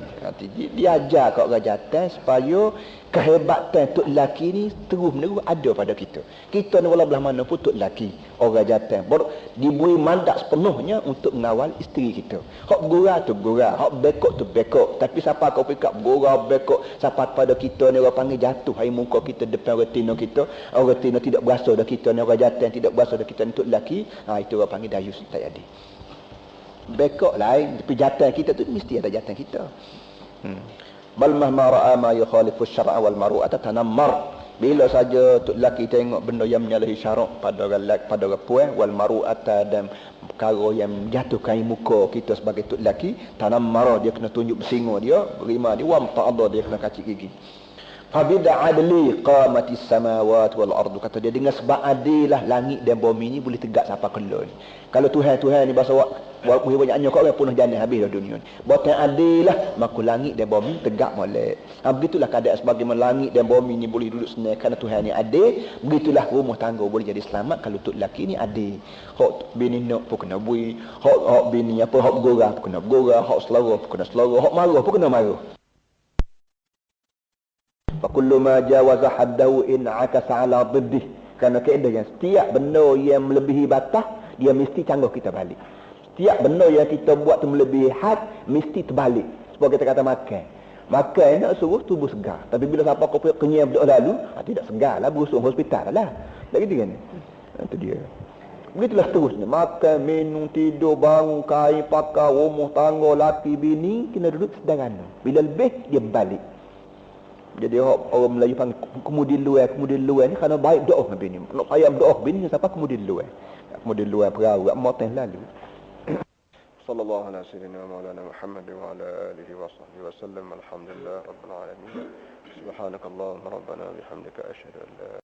Dia ajar kat orang jantan supaya kehebatan tok lelaki ni terus menerus ada pada kita. Kita ni wala belah mana pun tok lelaki, orang jantan diberi mandat sepenuhnya untuk mengawal isteri kita. Hak gurau tu gurau, hak bekok tu bekok. Tapi siapa kau pikir gurau bekok siapa pada kita ni orang panggil jatuh hai muka kita depan retina kita. Orang retina tidak berasa dah kita ni orang jantan tidak berasa dah kita ni tok lelaki. Itu orang panggil dayus tak jadi. Bekok lain, tapi jantan kita tu mesti ada jantan kita. Bal mahma ra'a ma yukhalifu syar'a wal maru'ata tanammar. Bila saja tok lelaki tengok benda yang menyalahi syarak pada orang puan wal maru'ata dan perkara yang jatuhkan muka kita sebagai tok lelaki, tanammar, dia kena tunjuk bersinga dia, berima dia, wam ta'adha, dia kena kacik gigi. Fa bid'a adli qamatis samawati wal ardu, kata dia dengan sebab adillah langit dan bumi ni boleh tegak sampai kelon. Kalau Tuhan ni bahasa buat banyaknya kau orang punah jalan habis dah dunia ni. Buatan adillah maka langit dan bumi tegak molek. Begitulah keadaan sebagaimana langit dan bumi ni boleh duduk senang kerana Tuhan ni adil. Begitulah rumah tangga boleh jadi selamat kalau tok lelaki ni adil. Hak bini nak pun kena bui, hak bini apa hak bergorah pun kena bergorah, hak selera pun kena selera, hak marah pun kena marah. Fa kullu ma jawaza haddahu in akasa ala diddih. Kerana kaedah yang setiap benda yang melebihi batas dia mesti canggah kita balik. Setiap benda yang kita buat tu melebihi had mesti terbalik. Sebab kita kata makan. Makan nak suruh tubuh segar. Tapi bila siapa kau kenyang berdoa lalu, tidak segar lah, berusung hospital lah. Tak gitu kan? Itu dia. Begitulah terusnya. Makan, minum, tidur, bangun, kain, pakai, rumah tangga, laki, bini, kena duduk sederhana. Bila lebih, dia balik. Jadi orang Melayu panggil kemudian luar ni kerana baik doa dengan bini. Nak payah doa bini siapa kemudian luar. Kemudian luar perahu, moteh lalu. Sallallahu alaihi wasallam maulana Muhammad wa ala alihi wa sahbihi wa sallam. Alhamdulillah rabbil alamin. Subhanakallahumma rabbana bihamdika asyhadu an la